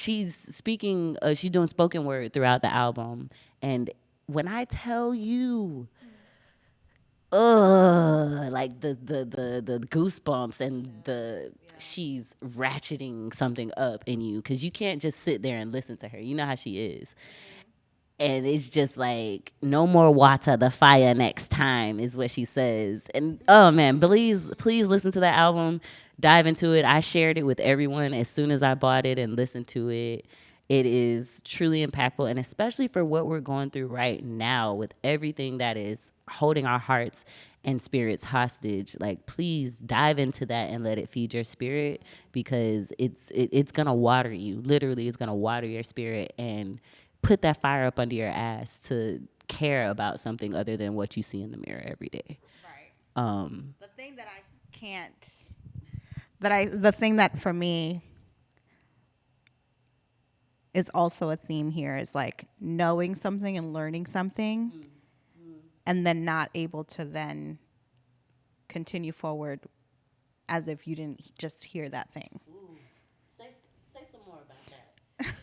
Speaker 2: she's speaking, she's doing spoken word throughout the album. And when I tell you, like the goosebumps and she's ratcheting something up in you because you can't just sit there and listen to her. You know how she is. And it's just like, no more water the fire next time is what she says. And oh man, please listen to that album, dive into it. I shared it with everyone as soon as I bought it and listened to it. It is truly impactful, and especially for what we're going through right now with everything that is holding our hearts and spirits hostage. Like, please dive into that and let it feed your spirit, because it's gonna water you. Literally, it's gonna water your spirit and put that fire up under your ass to care about something other than what you see in the mirror every day.
Speaker 1: Right. The thing that I can't, the thing that for me is also a theme here is like knowing something and learning something and then not able to then continue forward as if you didn't just hear that thing.
Speaker 2: Ooh. Say some more about that.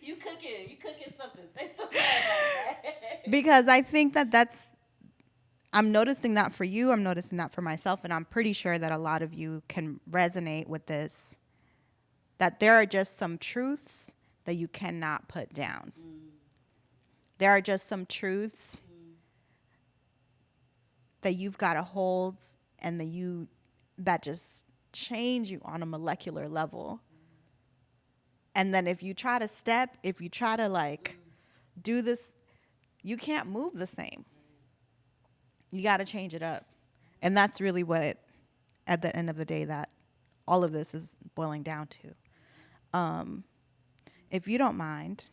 Speaker 2: You cooking something. Say some more about that.
Speaker 1: Because I think I'm noticing that for you, I'm noticing that for myself, and I'm pretty sure that a lot of you can resonate with this, that there are just some truths that you cannot put down. There are just some truths that you've got to hold and that just change you on a molecular level. And then if you try to like do this, you can't move the same. You got to change it up. And that's really what, at the end of the day, that all of this is boiling down to. If you don't mind,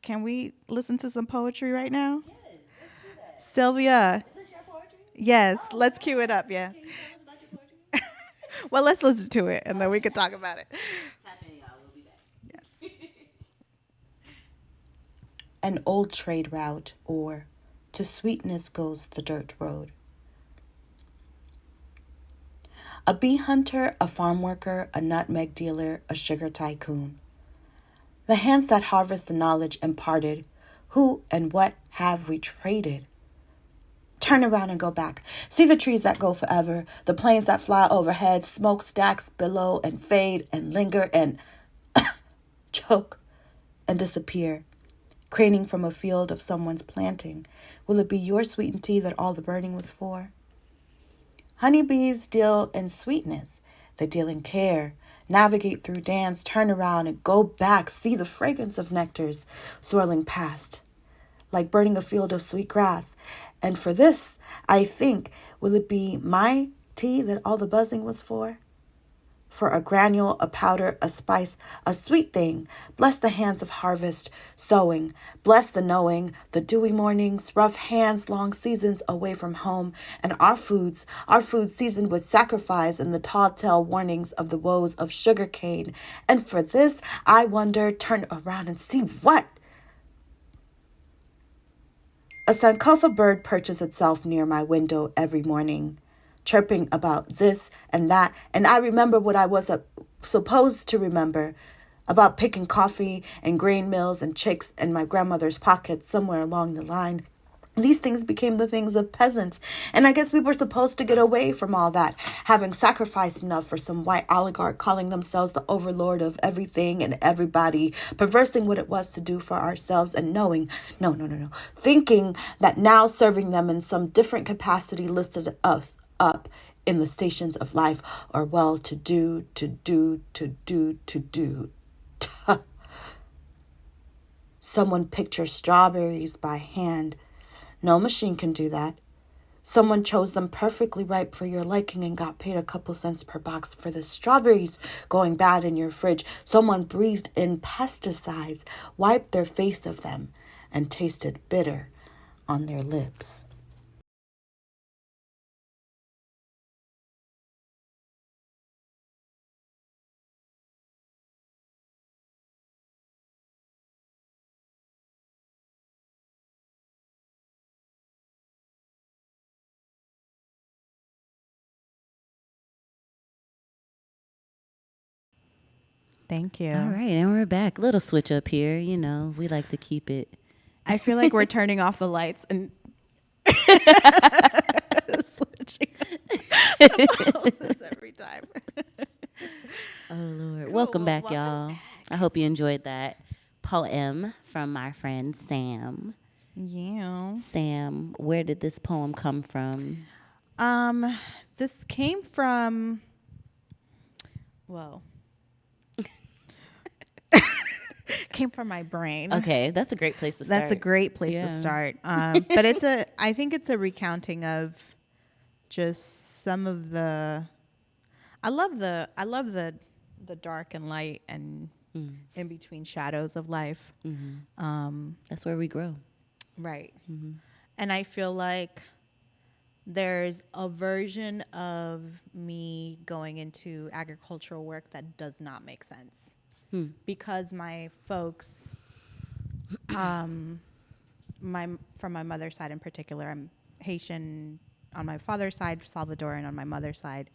Speaker 1: can we listen to some poetry right now?
Speaker 2: Yes, let's do that.
Speaker 1: Sylvia.
Speaker 2: Is this your poetry?
Speaker 1: Yes, let's cue it up, yeah.
Speaker 2: Can you tell us about your poetry?
Speaker 1: Well, let's listen to it, and then we can talk about it.
Speaker 2: Tap in, y'all. We'll be back.
Speaker 1: Yes.
Speaker 5: An old trade route, or to sweetness goes the dirt road. A bee hunter, a farm worker, a nutmeg dealer, a sugar tycoon. The hands that harvest the knowledge imparted, who and what have we traded? Turn around and go back. See the trees that go forever, the planes that fly overhead, smokestacks below and fade and linger and choke and disappear. Craning from a field of someone's planting, will it be your sweetened tea that all the burning was for? Honeybees deal in sweetness, they deal in care. Navigate through dance, turn around and go back. See the fragrance of nectars swirling past, like burning a field of sweet grass. And for this, I think, will it be my tea that all the buzzing was for? For a granule, a powder, a spice, a sweet thing. Bless the hands of harvest, sowing. Bless the knowing, the dewy mornings, rough hands, long seasons away from home. And our foods seasoned with sacrifice and the tall tale warnings of the woes of sugarcane. And for this, I wonder, turn around and see what? A Sankofa bird perches itself near my window every morning, chirping about this and that, and I remember what I was supposed to remember about picking coffee and grain mills and chicks in my grandmother's pocket somewhere along the line. These things became the things of peasants, and I guess we were supposed to get away from all that, having sacrificed enough for some white oligarch calling themselves the overlord of everything and everybody, perversing what it was to do for ourselves and knowing, thinking that now serving them in some different capacity listed us up in the stations of life are well to do. Someone picture strawberries by hand. No machine can do that. Someone chose them perfectly ripe for your liking and got paid a couple cents per box for the strawberries going bad in your fridge. Someone breathed in pesticides, wiped their face of them, and tasted bitter on their lips.
Speaker 1: Thank you.
Speaker 2: All right, and we're back. Little switch up here. You know, we like to keep it.
Speaker 1: I feel like we're turning off the lights and switching the poses every time.
Speaker 2: Oh, Lord.
Speaker 1: Cool.
Speaker 2: Welcome back,
Speaker 1: Welcome
Speaker 2: y'all.
Speaker 1: back.
Speaker 2: I hope you enjoyed that poem from my friend Sam.
Speaker 1: Yeah.
Speaker 2: Sam, where did this poem come from?
Speaker 1: This came from, well, came from my brain.
Speaker 2: Okay, that's a great place to start.
Speaker 1: That's a great place to start. But I think it's a recounting of just some of the. I love the dark and light and in between shadows of life.
Speaker 2: That's where we grow.
Speaker 1: Right. And I feel like there's a version of me going into agricultural work that does not make sense. Because my folks, from my mother's side in particular, I'm Haitian on my father's side, Salvadoran on my mother's side,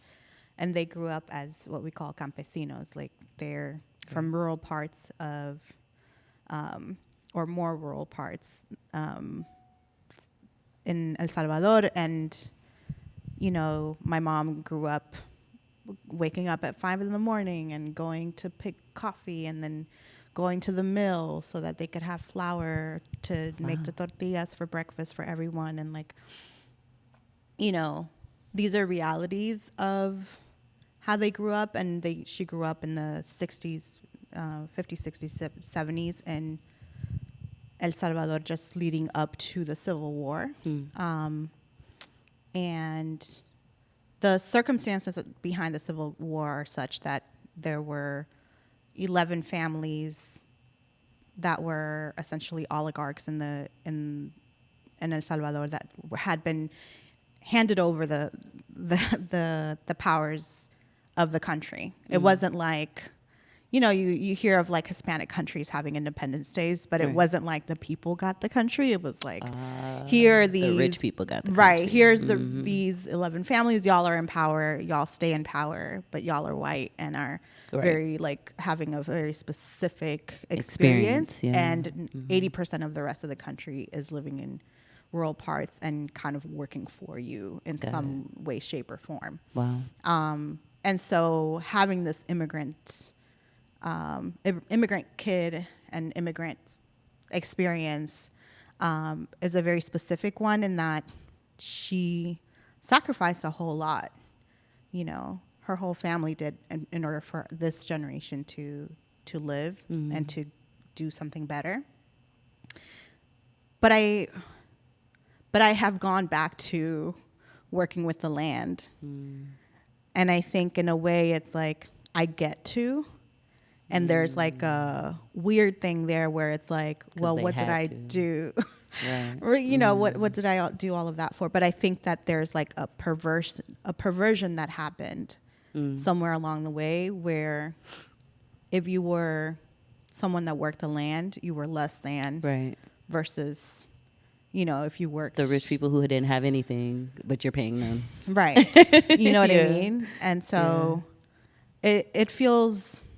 Speaker 1: and they grew up as what we call campesinos, like they're from rural parts of, or more rural parts in El Salvador. And, you know, my mom grew up waking up at 5 a.m. and going to pick coffee and then going to the mill so that they could have flour to make the tortillas for breakfast for everyone. And like, you know, these are realities of how they grew up. And she grew up in the 60s, 50s, 60s, 70s in El Salvador, just leading up to the Civil War. And the circumstances behind the Civil War are such that there were 11 families that were essentially oligarchs in El Salvador that had been handed over the powers of the country. It wasn't like, you know, you hear of like Hispanic countries having independence days, but it wasn't like the people got the country. It was like, here are these
Speaker 2: the rich people got the
Speaker 1: right.
Speaker 2: country.
Speaker 1: Here's these 11 families. Y'all are in power. Y'all stay in power, but y'all are white and are very like having a very specific experience. And 80% of the rest of the country is living in rural parts and kind of working for you in some way, shape, or form.
Speaker 2: Wow.
Speaker 1: And so having this immigrant kid and immigrant experience is a very specific one in that she sacrificed a whole lot. You know, her whole family did in order for this generation to live and to do something better. But I have gone back to working with the land. And I think in a way it's like I get to. And there's like a weird thing there where it's like, well, what did I do?
Speaker 2: Right.
Speaker 1: Or, you know, what did I do all of that for? But I think that there's like a perversion that happened somewhere along the way where if you were someone that worked the land, you were less than versus, you know, if you worked
Speaker 2: the rich people who didn't have anything, but you're paying them.
Speaker 1: Right. You know what I mean? And so it feels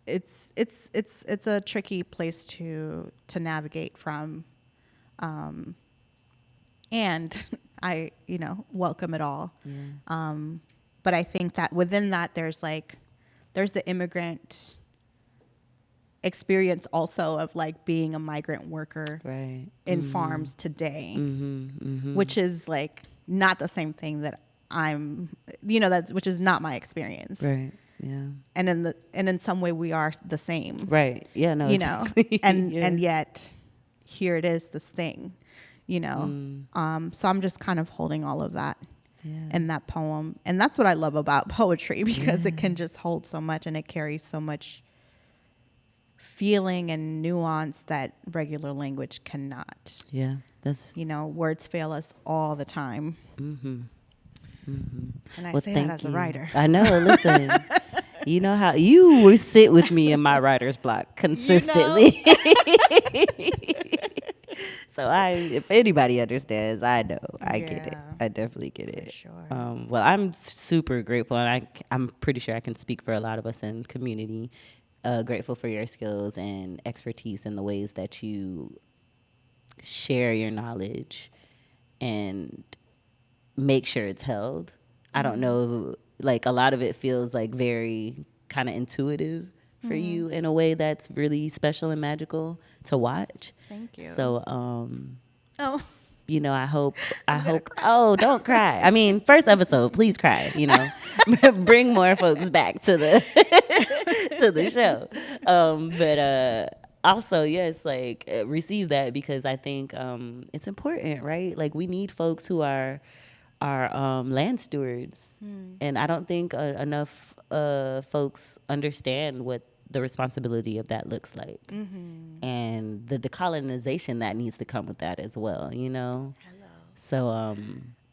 Speaker 1: it's a tricky place to navigate from. And I, you know, welcome it all. But I think that within that there's the immigrant experience also of like being a migrant worker in farms today, which is like not the same thing that I'm, you know, which is not my experience.
Speaker 2: Right. Yeah.
Speaker 1: And in some way we are the same.
Speaker 2: Right. Yeah. No.
Speaker 1: You
Speaker 2: exactly.
Speaker 1: know, and yet here it is, this thing, you know. So I'm just kind of holding all of that in that poem, and that's what I love about poetry because it can just hold so much and it carries so much feeling and nuance that regular language cannot.
Speaker 2: Yeah. That's,
Speaker 1: you know, words fail us all the time. And I say that as a writer.
Speaker 2: I know. Listen, you know how you will sit with me in my writer's block consistently. You know? So if anybody understands, I know. I get it. I definitely get it.
Speaker 1: For sure.
Speaker 2: Well, I'm super grateful, and I'm pretty sure I can speak for a lot of us in community. Grateful for your skills and expertise in the ways that you share your knowledge and make sure it's held. I don't know, like a lot of it feels like very kind of intuitive for you in a way that's really special and magical to watch.
Speaker 1: Thank you.
Speaker 2: So,
Speaker 1: Oh,
Speaker 2: you know, I hope,
Speaker 1: gonna
Speaker 2: oh, don't cry. I mean, first episode, please cry, you know, bring more folks back to the, to the show. But also, yes, like receive that, because I think it's important, right? Like we need folks who are land stewards. And I don't think enough folks understand what the responsibility of that looks like. And the decolonization that needs to come with that as well, you know? So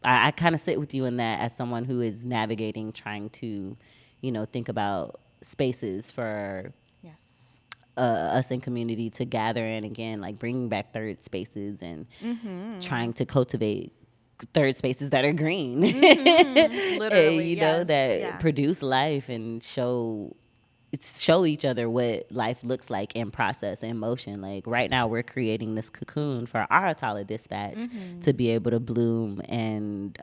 Speaker 2: I kind of sit with you in that as someone who is navigating, trying to, you know, think about spaces for
Speaker 1: yes.
Speaker 2: us in community to gather in again, like bringing back third spaces and trying to cultivate third spaces that are green,
Speaker 1: Literally,
Speaker 2: you know,
Speaker 1: yes,
Speaker 2: that
Speaker 1: yeah.
Speaker 2: produce life and show each other what life looks like in process, in motion. Like right now we're creating this cocoon for our Atala dispatch to be able to bloom and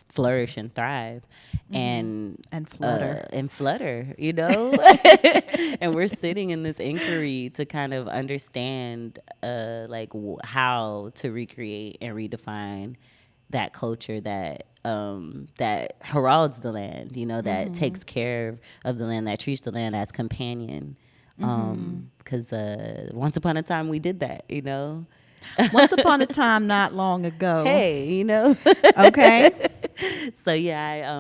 Speaker 2: flourish and thrive and flutter, you know. And we're sitting in this inquiry to kind of understand like how to recreate and redefine that culture that that heralds the land, you know, that takes care of the land, that treats the land as companion. Because once upon a time we did that, you know.
Speaker 1: Once upon a time, not long ago.
Speaker 2: Hey, you know.
Speaker 1: Okay.
Speaker 2: So yeah,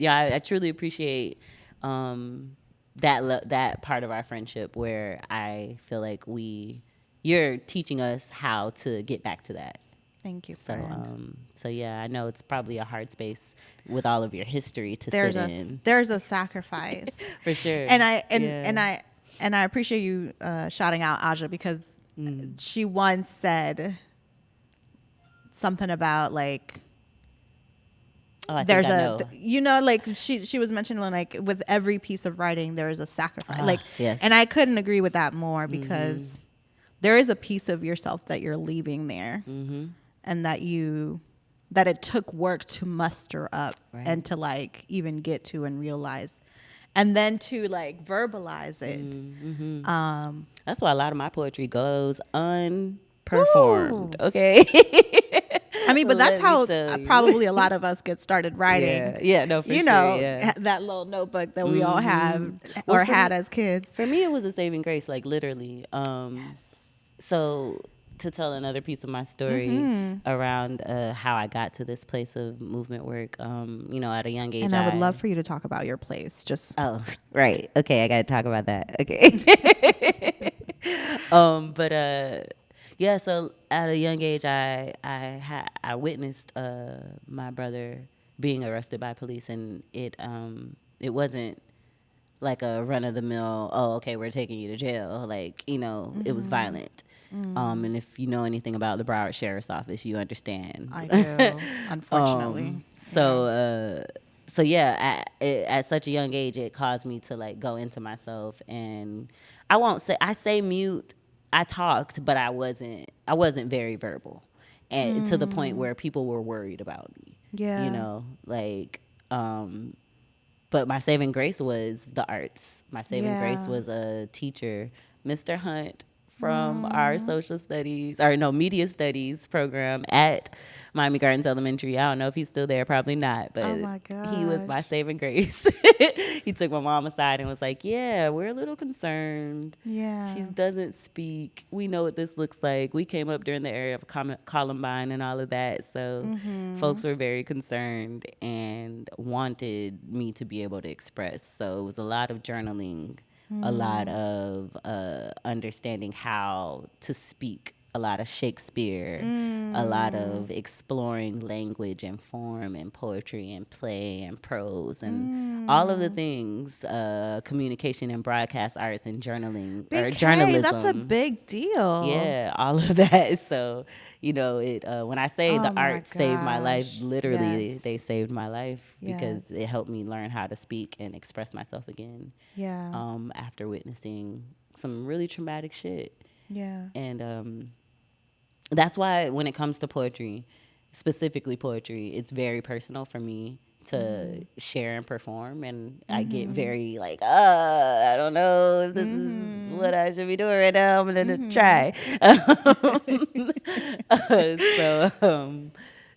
Speaker 2: I truly appreciate that part of our friendship where I feel like you're teaching us how to get back to that.
Speaker 1: Thank you,
Speaker 2: So,
Speaker 1: friend.
Speaker 2: so yeah, I know it's probably a hard space with all of your history to sit in.
Speaker 1: There's a sacrifice
Speaker 2: For sure.
Speaker 1: and I appreciate you shouting out Aja, because she once said something about like
Speaker 2: I
Speaker 1: there's
Speaker 2: think I know.
Speaker 1: you know, like she was mentioning like with every piece of writing there is a sacrifice, like
Speaker 2: yes.
Speaker 1: and I couldn't agree with that more, because there is a piece of yourself that you're leaving there, and that it took work to muster up,
Speaker 2: Right.
Speaker 1: and to like even get to and realize, and then to like verbalize it.
Speaker 2: That's why a lot of my poetry goes unperformed. Okay.
Speaker 1: I mean, but that's
Speaker 2: Let me
Speaker 1: how
Speaker 2: tell you.
Speaker 1: probably a lot of us get started writing.
Speaker 2: Yeah, no, for
Speaker 1: you
Speaker 2: sure.
Speaker 1: know,
Speaker 2: Yeah.
Speaker 1: that little notebook that we all have
Speaker 2: Well,
Speaker 1: or
Speaker 2: for
Speaker 1: had
Speaker 2: me-
Speaker 1: as kids.
Speaker 2: For me, it was a saving grace, like literally. So to tell another piece of my story around how I got to this place of movement work, you know, at a young age.
Speaker 1: And I would love for you to talk about your place. Just
Speaker 2: Oh, right. Okay, I got to talk about that. Okay. Yeah. So at a young age, I witnessed my brother being arrested by police, and it wasn't like a run of the mill. Oh, okay, we're taking you to jail. Like, you know, it was violent. And if you know anything about the Broward Sheriff's Office, you understand.
Speaker 1: I do, unfortunately.
Speaker 2: So yeah, at such a young age, it caused me to like go into myself, and I say mute. I talked, but I wasn't very verbal, and to the point where people were worried about me.
Speaker 1: Yeah.
Speaker 2: You know, like, but my saving grace was the arts. My saving grace
Speaker 1: Yeah.
Speaker 2: was a teacher, Mr. Hunt, from our media studies program at Miami Gardens Elementary. I don't know if he's still there, probably not, but
Speaker 1: Oh my
Speaker 2: he was my
Speaker 1: gosh.
Speaker 2: saving grace. He took my mom aside and was like, yeah, we're a little concerned.
Speaker 1: Yeah.
Speaker 2: She doesn't speak. We know what this looks like. We came up during the era of Columbine and all of that. So folks were very concerned and wanted me to be able to express. So it was a lot of journaling, a lot of understanding how to speak, a lot of Shakespeare, a lot of exploring language and form and poetry and play and prose and all of the things, communication and broadcast arts and journalism.
Speaker 1: That's a big deal.
Speaker 2: Yeah, all of that. So, you know, it when I say
Speaker 1: Oh
Speaker 2: the
Speaker 1: my
Speaker 2: art saved my life,
Speaker 1: gosh.
Speaker 2: literally
Speaker 1: Yes.
Speaker 2: they saved my life because
Speaker 1: Yes.
Speaker 2: it helped me learn how to speak and express myself again.
Speaker 1: Yeah.
Speaker 2: After witnessing some really traumatic shit.
Speaker 1: Yeah.
Speaker 2: And that's why when it comes to poetry, specifically poetry, it's very personal for me to share and perform, and I get very like, I don't know if this is what I should be doing right now. I'm gonna try.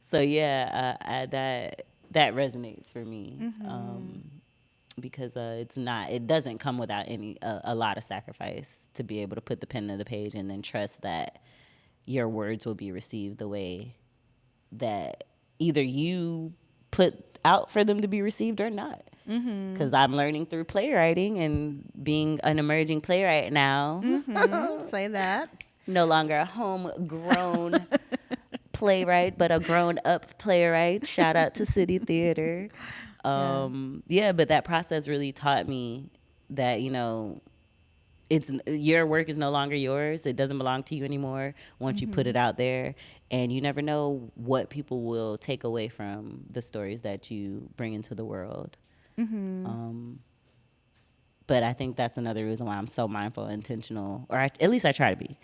Speaker 2: So yeah, that resonates for me. Because it doesn't come without a lot of sacrifice to be able to put the pen to the page and then trust that your words will be received the way that either you put out for them to be received or not. Because I'm learning through playwriting and being an emerging playwright now.
Speaker 1: Say that.
Speaker 2: No longer a homegrown playwright, but a grown-up playwright. Shout out to City Theater. Yeah, but that process really taught me that, it's your work is no longer yours. It doesn't belong to you anymore once you put it out there. And you never know what people will take away from the stories that you bring into the world. But I think that's another reason why I'm so mindful and intentional, or at least I try to be.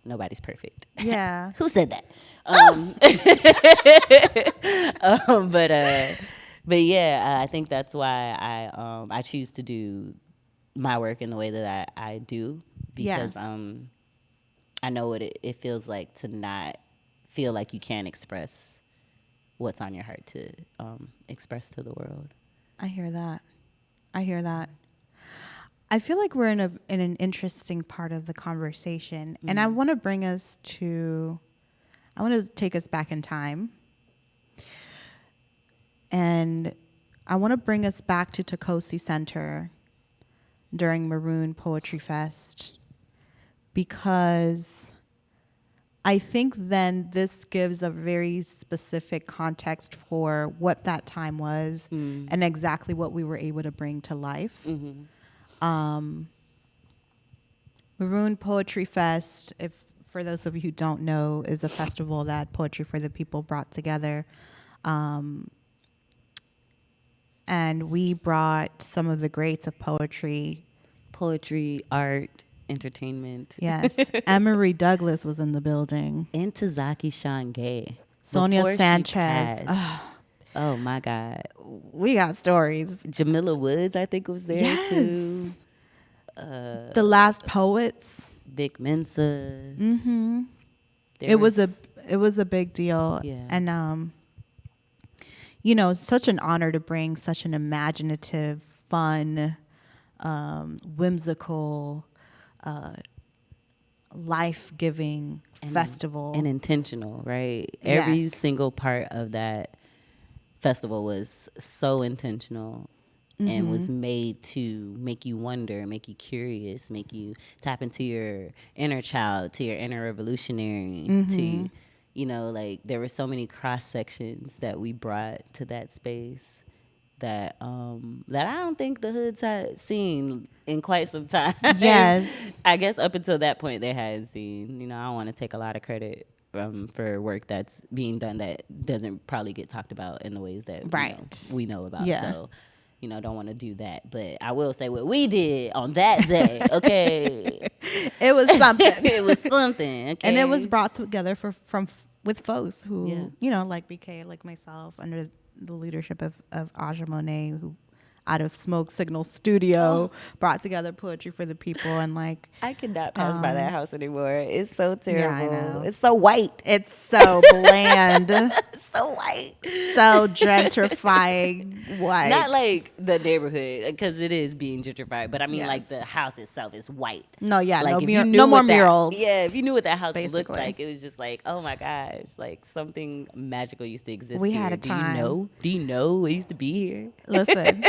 Speaker 2: Nobody's perfect.
Speaker 1: Yeah.
Speaker 2: Who said that? But yeah, I think that's why I choose to do my work in the way that I do, because I know what it feels like to not feel like you can't express what's on your heart to express to the world.
Speaker 1: I hear that. I feel like we're in an interesting part of the conversation, and I want to take us back in time, and I want to bring us back to Tokosi Center during Maroon Poetry Fest, because I think then this gives a very specific context for what that time was and exactly what we were able to bring to life. Maroon Poetry Fest, for those of you who don't know, is a festival that Poetry for the People brought together. And we brought some of the greats of poetry,
Speaker 2: art, entertainment.
Speaker 1: Yes. Emery Douglas was in the building.
Speaker 2: And Tazaki Shange.
Speaker 1: Sonia Sanchez.
Speaker 2: Oh my God.
Speaker 1: We got stories.
Speaker 2: Jamila Woods, I think, was there too.
Speaker 1: The Last Poets.
Speaker 2: Vic Mensa.
Speaker 1: It was a big deal.
Speaker 2: Yeah.
Speaker 1: And such an honor to bring such an imaginative, fun, whimsical, life-giving festival.
Speaker 2: And intentional, right? Every
Speaker 1: Yes.
Speaker 2: single part of that festival was so intentional and was made to make you wonder, make you curious, make you tap into your inner child, to your inner revolutionary, to, there were so many cross sections that we brought to that space that that I don't think the hoods had seen in quite some time.
Speaker 1: Yes.
Speaker 2: I guess up until that point they hadn't seen. I don't want to take a lot of credit for work that's being done that doesn't probably get talked about in the ways that we know about.
Speaker 1: Yeah.
Speaker 2: So, don't want to do that. But I will say what we did on that day, okay?
Speaker 1: It was something.
Speaker 2: It was something, okay?
Speaker 1: And it was brought together with folks who,
Speaker 2: Yeah.
Speaker 1: like BK, like myself, under the leadership of Aja Monet, who out of Smoke Signal Studio brought together Poetry for the People. And
Speaker 2: I cannot pass by that house anymore. It's so terrible.
Speaker 1: Yeah, I know.
Speaker 2: It's so white.
Speaker 1: It's so bland.
Speaker 2: So white.
Speaker 1: So gentrifying white.
Speaker 2: Not like the neighborhood, because it is being gentrified, but I mean like
Speaker 1: Yes.
Speaker 2: the house itself is white.
Speaker 1: No, yeah,
Speaker 2: like
Speaker 1: no,
Speaker 2: if you knew
Speaker 1: no more
Speaker 2: what that-
Speaker 1: murals.
Speaker 2: Yeah, if you knew what that house looked
Speaker 1: Basically.
Speaker 2: like, it was just like, oh my gosh, like something magical used to exist
Speaker 1: We
Speaker 2: here.
Speaker 1: had a time.
Speaker 2: Do you know what used to be here?
Speaker 1: Listen,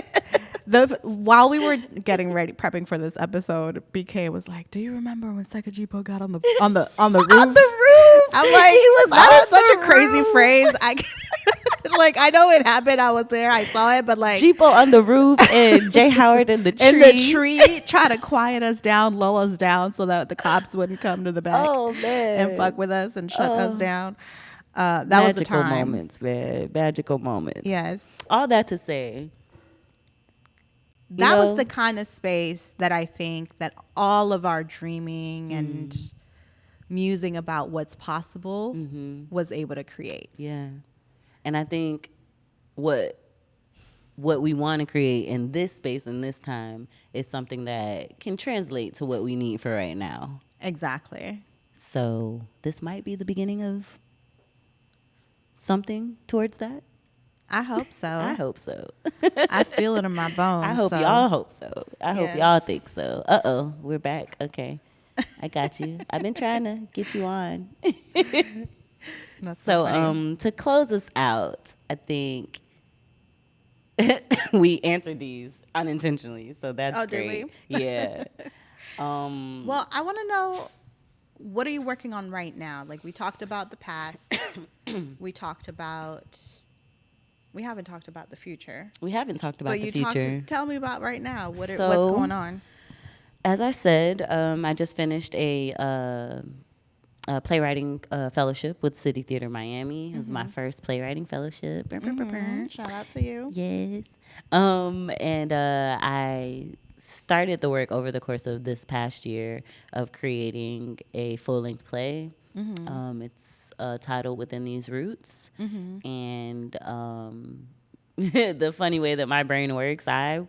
Speaker 1: while we were getting ready, prepping for this episode, BK was like, "Do you remember when Sekajipo got on the roof?"
Speaker 2: On the roof.
Speaker 1: I'm like,
Speaker 2: He was
Speaker 1: that
Speaker 2: on
Speaker 1: is such
Speaker 2: the
Speaker 1: a crazy
Speaker 2: roof.
Speaker 1: phrase. I know it happened. I was there. I saw it, but like
Speaker 2: Jeepo on the roof and Jay Howard in the tree.
Speaker 1: in the tree, try to quiet us down, lull us down, so that the cops wouldn't come to the back
Speaker 2: Oh man.
Speaker 1: and fuck with us and shut us down. That
Speaker 2: Magical
Speaker 1: was the time.
Speaker 2: moments, man. Magical moments.
Speaker 1: Yes.
Speaker 2: All that to say,
Speaker 1: That was the kind of space that I think that all of our dreaming and musing about what's possible was able to create.
Speaker 2: yeah. And I think what what we want to create in this space and this time is something that can translate to what we need for right now.
Speaker 1: Exactly.
Speaker 2: So this might be the beginning of something towards that.
Speaker 1: I hope so.
Speaker 2: I hope so.
Speaker 1: I feel it in my bones.
Speaker 2: I hope
Speaker 1: so.
Speaker 2: y'all hope so. I hope
Speaker 1: Yes.
Speaker 2: y'all think so. Uh-oh, we're back. Okay. I got you. I've been trying to get you on.
Speaker 1: That's
Speaker 2: So,
Speaker 1: funny.
Speaker 2: to close us out, I think we answered these unintentionally, so that's
Speaker 1: Oh, did
Speaker 2: great.
Speaker 1: we?
Speaker 2: Yeah.
Speaker 1: Well, I want to know, what are you working on right now? Like, we talked about the past. We haven't talked about the future.
Speaker 2: We haven't talked about
Speaker 1: But
Speaker 2: the
Speaker 1: you
Speaker 2: future.
Speaker 1: tell me about right now. What's
Speaker 2: So-
Speaker 1: going on?
Speaker 2: As I said, I just finished a playwriting fellowship with City Theater Miami. It was my first playwriting fellowship.
Speaker 1: Shout out to you.
Speaker 2: Yes. And I started the work over the course of this past year of creating a full-length play. It's titled Within These Roots. And the funny way that my brain works, I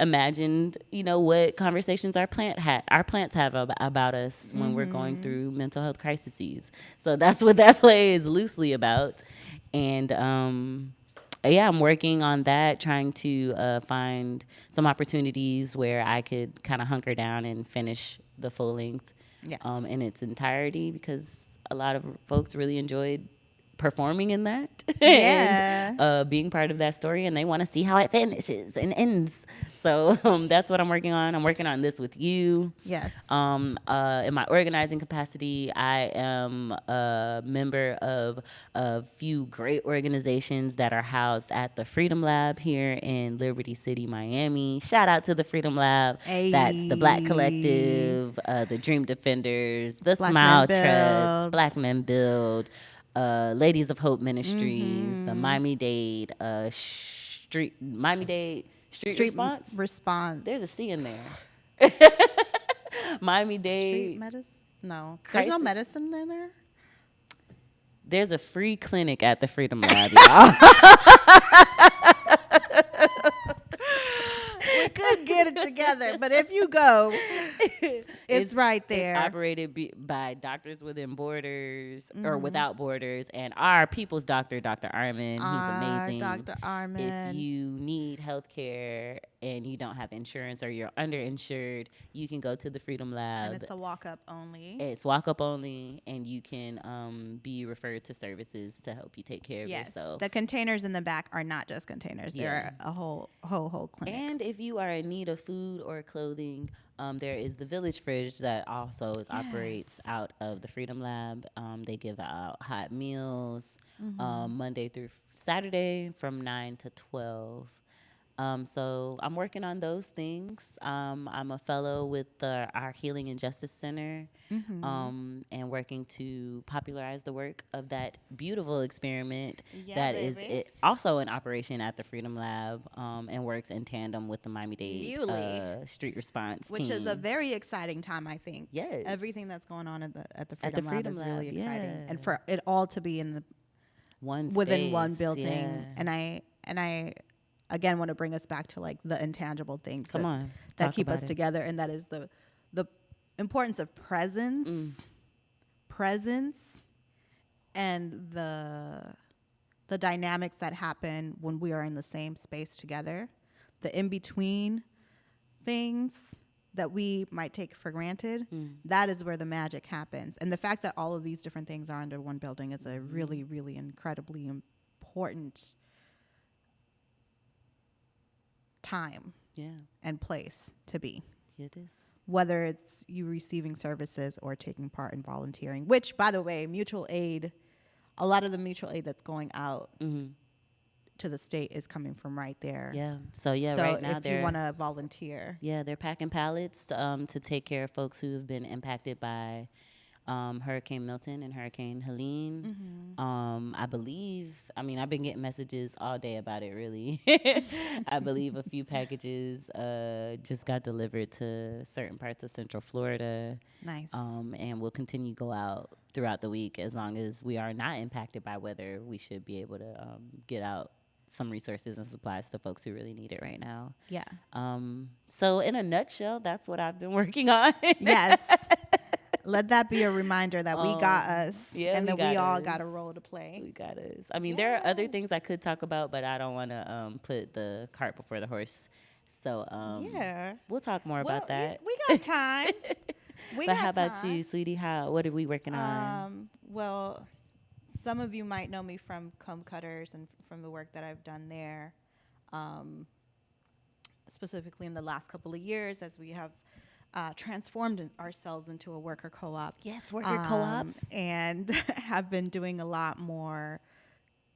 Speaker 2: imagined, what conversations our plants have about us when we're going through mental health crises. So that's what that play is loosely about. And I'm working on that, trying to find some opportunities where I could kind of hunker down and finish the full length
Speaker 1: Yes.
Speaker 2: in its entirety, because a lot of folks really enjoyed performing in that
Speaker 1: Yeah.
Speaker 2: and being part of that story, and they want to see how it finishes and ends. So that's what I'm working on. I'm working on this with you.
Speaker 1: Yes.
Speaker 2: In my organizing capacity, I am a member of a few great organizations that are housed at the Freedom Lab here in Liberty City, Miami. Shout out to the Freedom Lab. That's the Black Collective, the Dream Defenders, the
Speaker 1: Black
Speaker 2: Smile
Speaker 1: Men
Speaker 2: Trust,
Speaker 1: Build.
Speaker 2: Black Men Build, Ladies of Hope Ministries, the Miami-Dade Street Response. There's a C in there. Miami-Dade.
Speaker 1: Street medicine? No. There's no
Speaker 2: Crisis-
Speaker 1: medicine in there?
Speaker 2: There's a free clinic at the Freedom Lab, y'all.
Speaker 1: We could get it together, but if you go, it's right there.
Speaker 2: It's operated by Doctors Within Borders, or Without Borders, and our people's doctor, Dr. Armin. He's amazing.
Speaker 1: Dr. Armin.
Speaker 2: If you need health care and you don't have insurance or you're underinsured, you can go to the Freedom Lab.
Speaker 1: And it's a walk-up only.
Speaker 2: It's walk-up only, and you can be referred to services to help you take care of
Speaker 1: Yes.
Speaker 2: yourself.
Speaker 1: The containers in the back are not just containers.
Speaker 2: Yeah.
Speaker 1: They're a whole clinic.
Speaker 2: And if you are in need of food or clothing, there is the Village Fridge that also operates out of the Freedom Lab. They give out hot meals Monday through Saturday from 9 to 12. So I'm working on those things. I'm a fellow with our Healing and Justice Center, and working to popularize the work of that beautiful experiment that is also in operation at the Freedom Lab, and works in tandem with the Miami-Dade Street Response
Speaker 1: Which
Speaker 2: team.
Speaker 1: is a very exciting time, I think.
Speaker 2: Yes.
Speaker 1: Everything that's going on at the
Speaker 2: At the
Speaker 1: Freedom Lab
Speaker 2: Freedom
Speaker 1: is really
Speaker 2: Lab,
Speaker 1: exciting.
Speaker 2: yeah.
Speaker 1: And for it all to be in within one
Speaker 2: space,
Speaker 1: building.
Speaker 2: yeah.
Speaker 1: And I again want to bring us back to like the intangible things
Speaker 2: Come on,
Speaker 1: that
Speaker 2: talk
Speaker 1: keep
Speaker 2: about
Speaker 1: us
Speaker 2: it.
Speaker 1: together, and that is the importance of presence and the dynamics that happen when we are in the same space together, the in-between things that we might take for granted. That is where the magic happens. And the fact that all of these different things are under one building is a really, really incredibly important time and place to be.
Speaker 2: It is.
Speaker 1: Whether it's you receiving services or taking part in volunteering, which, by the way, mutual aid, a lot of the mutual aid that's going out to the state is coming from right there.
Speaker 2: Yeah. So right now
Speaker 1: if you want to volunteer.
Speaker 2: Yeah, they're packing pallets to take care of folks who have been impacted by Hurricane Milton and Hurricane Helene. I believe, I've been getting messages all day about it, really. I believe a few packages just got delivered to certain parts of Central Florida.
Speaker 1: Nice.
Speaker 2: And will continue to go out throughout the week. As long as we are not impacted by weather, we should be able to get out some resources and supplies to folks who really need it right now.
Speaker 1: Yeah.
Speaker 2: So in a nutshell, that's what I've been working on.
Speaker 1: Yes. Let that be a reminder that we got us,
Speaker 2: yeah,
Speaker 1: and
Speaker 2: we
Speaker 1: that
Speaker 2: got
Speaker 1: we all
Speaker 2: us.
Speaker 1: got a role to play.
Speaker 2: We got us. I mean, there are other things I could talk about, but I don't want to put the cart before the horse. So
Speaker 1: Yeah.
Speaker 2: we'll talk more about that.
Speaker 1: We got time.
Speaker 2: But how about you, sweetie? What are we working on?
Speaker 1: Well, some of you might know me from Comb Cutters and from the work that I've done there, specifically in the last couple of years as we have transformed ourselves into a worker co-op.
Speaker 2: Yes, worker co-ops.
Speaker 1: And have been doing a lot more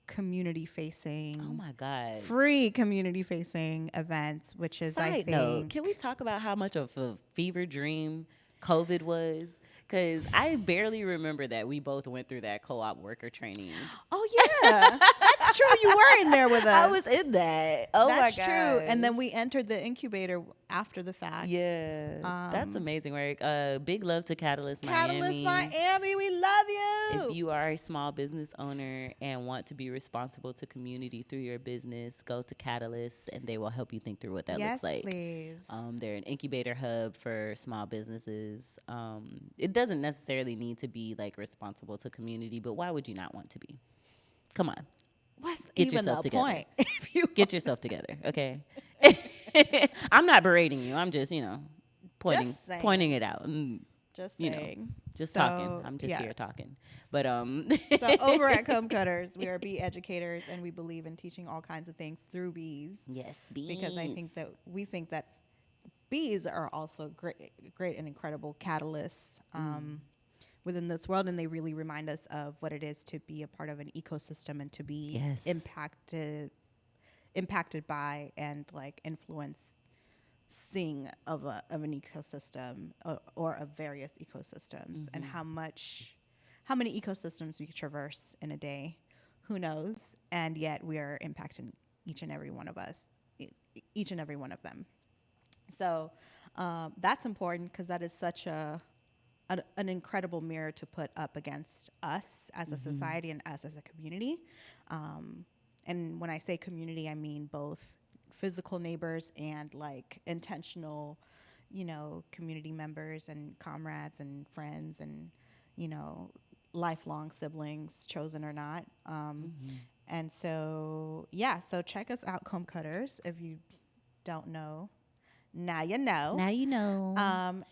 Speaker 1: community-facing.
Speaker 2: Oh my God.
Speaker 1: Free community-facing events, which is, I
Speaker 2: Side
Speaker 1: think.
Speaker 2: note, can we talk about how much of a fever dream COVID was? Because I barely remember that we both went through that co-op worker training.
Speaker 1: Oh, yeah. That's true. You were in there with us.
Speaker 2: I was in that. Oh, my God.
Speaker 1: That's true. And then we entered the incubator after the fact.
Speaker 2: Yeah. That's amazing work. Big love to Catalyst
Speaker 1: Catalyst
Speaker 2: Miami.
Speaker 1: Miami, we love you.
Speaker 2: If you are a small business owner and want to be responsible to community through your business, go to Catalyst and they will help you think through what that looks like.
Speaker 1: Yes, please.
Speaker 2: They're an incubator hub for small businesses. It doesn't necessarily need to be like responsible to community, but why would you not want to be? Come on.
Speaker 1: What's
Speaker 2: Get
Speaker 1: even
Speaker 2: yourself
Speaker 1: the
Speaker 2: together.
Speaker 1: point? If you
Speaker 2: Get yourself together, okay? I'm not berating you. I'm just, pointing
Speaker 1: Just saying.
Speaker 2: pointing it out.
Speaker 1: just
Speaker 2: you know,
Speaker 1: saying.
Speaker 2: Just
Speaker 1: So,
Speaker 2: talking. I'm just
Speaker 1: yeah.
Speaker 2: here talking. But
Speaker 1: So over at Comb Cutters, we are bee educators, and we believe in teaching all kinds of things through bees.
Speaker 2: yes, bees.
Speaker 1: Because we think that bees are also great and incredible catalysts within this world, and they really remind us of what it is to be a part of an ecosystem and to be
Speaker 2: Yes.
Speaker 1: impacted by and like influencing of an ecosystem or of various ecosystems, and how many ecosystems we traverse in a day, who knows? And yet we are impacting each and every one of them. So that's important because that is such an incredible mirror to put up against us as a society and us as a community. And when I say community, I mean both physical neighbors and like intentional, community members and comrades and friends and, lifelong siblings, chosen or not. And so, so check us out, Comb Cutters, if you don't know. Now you know.
Speaker 2: Now you know.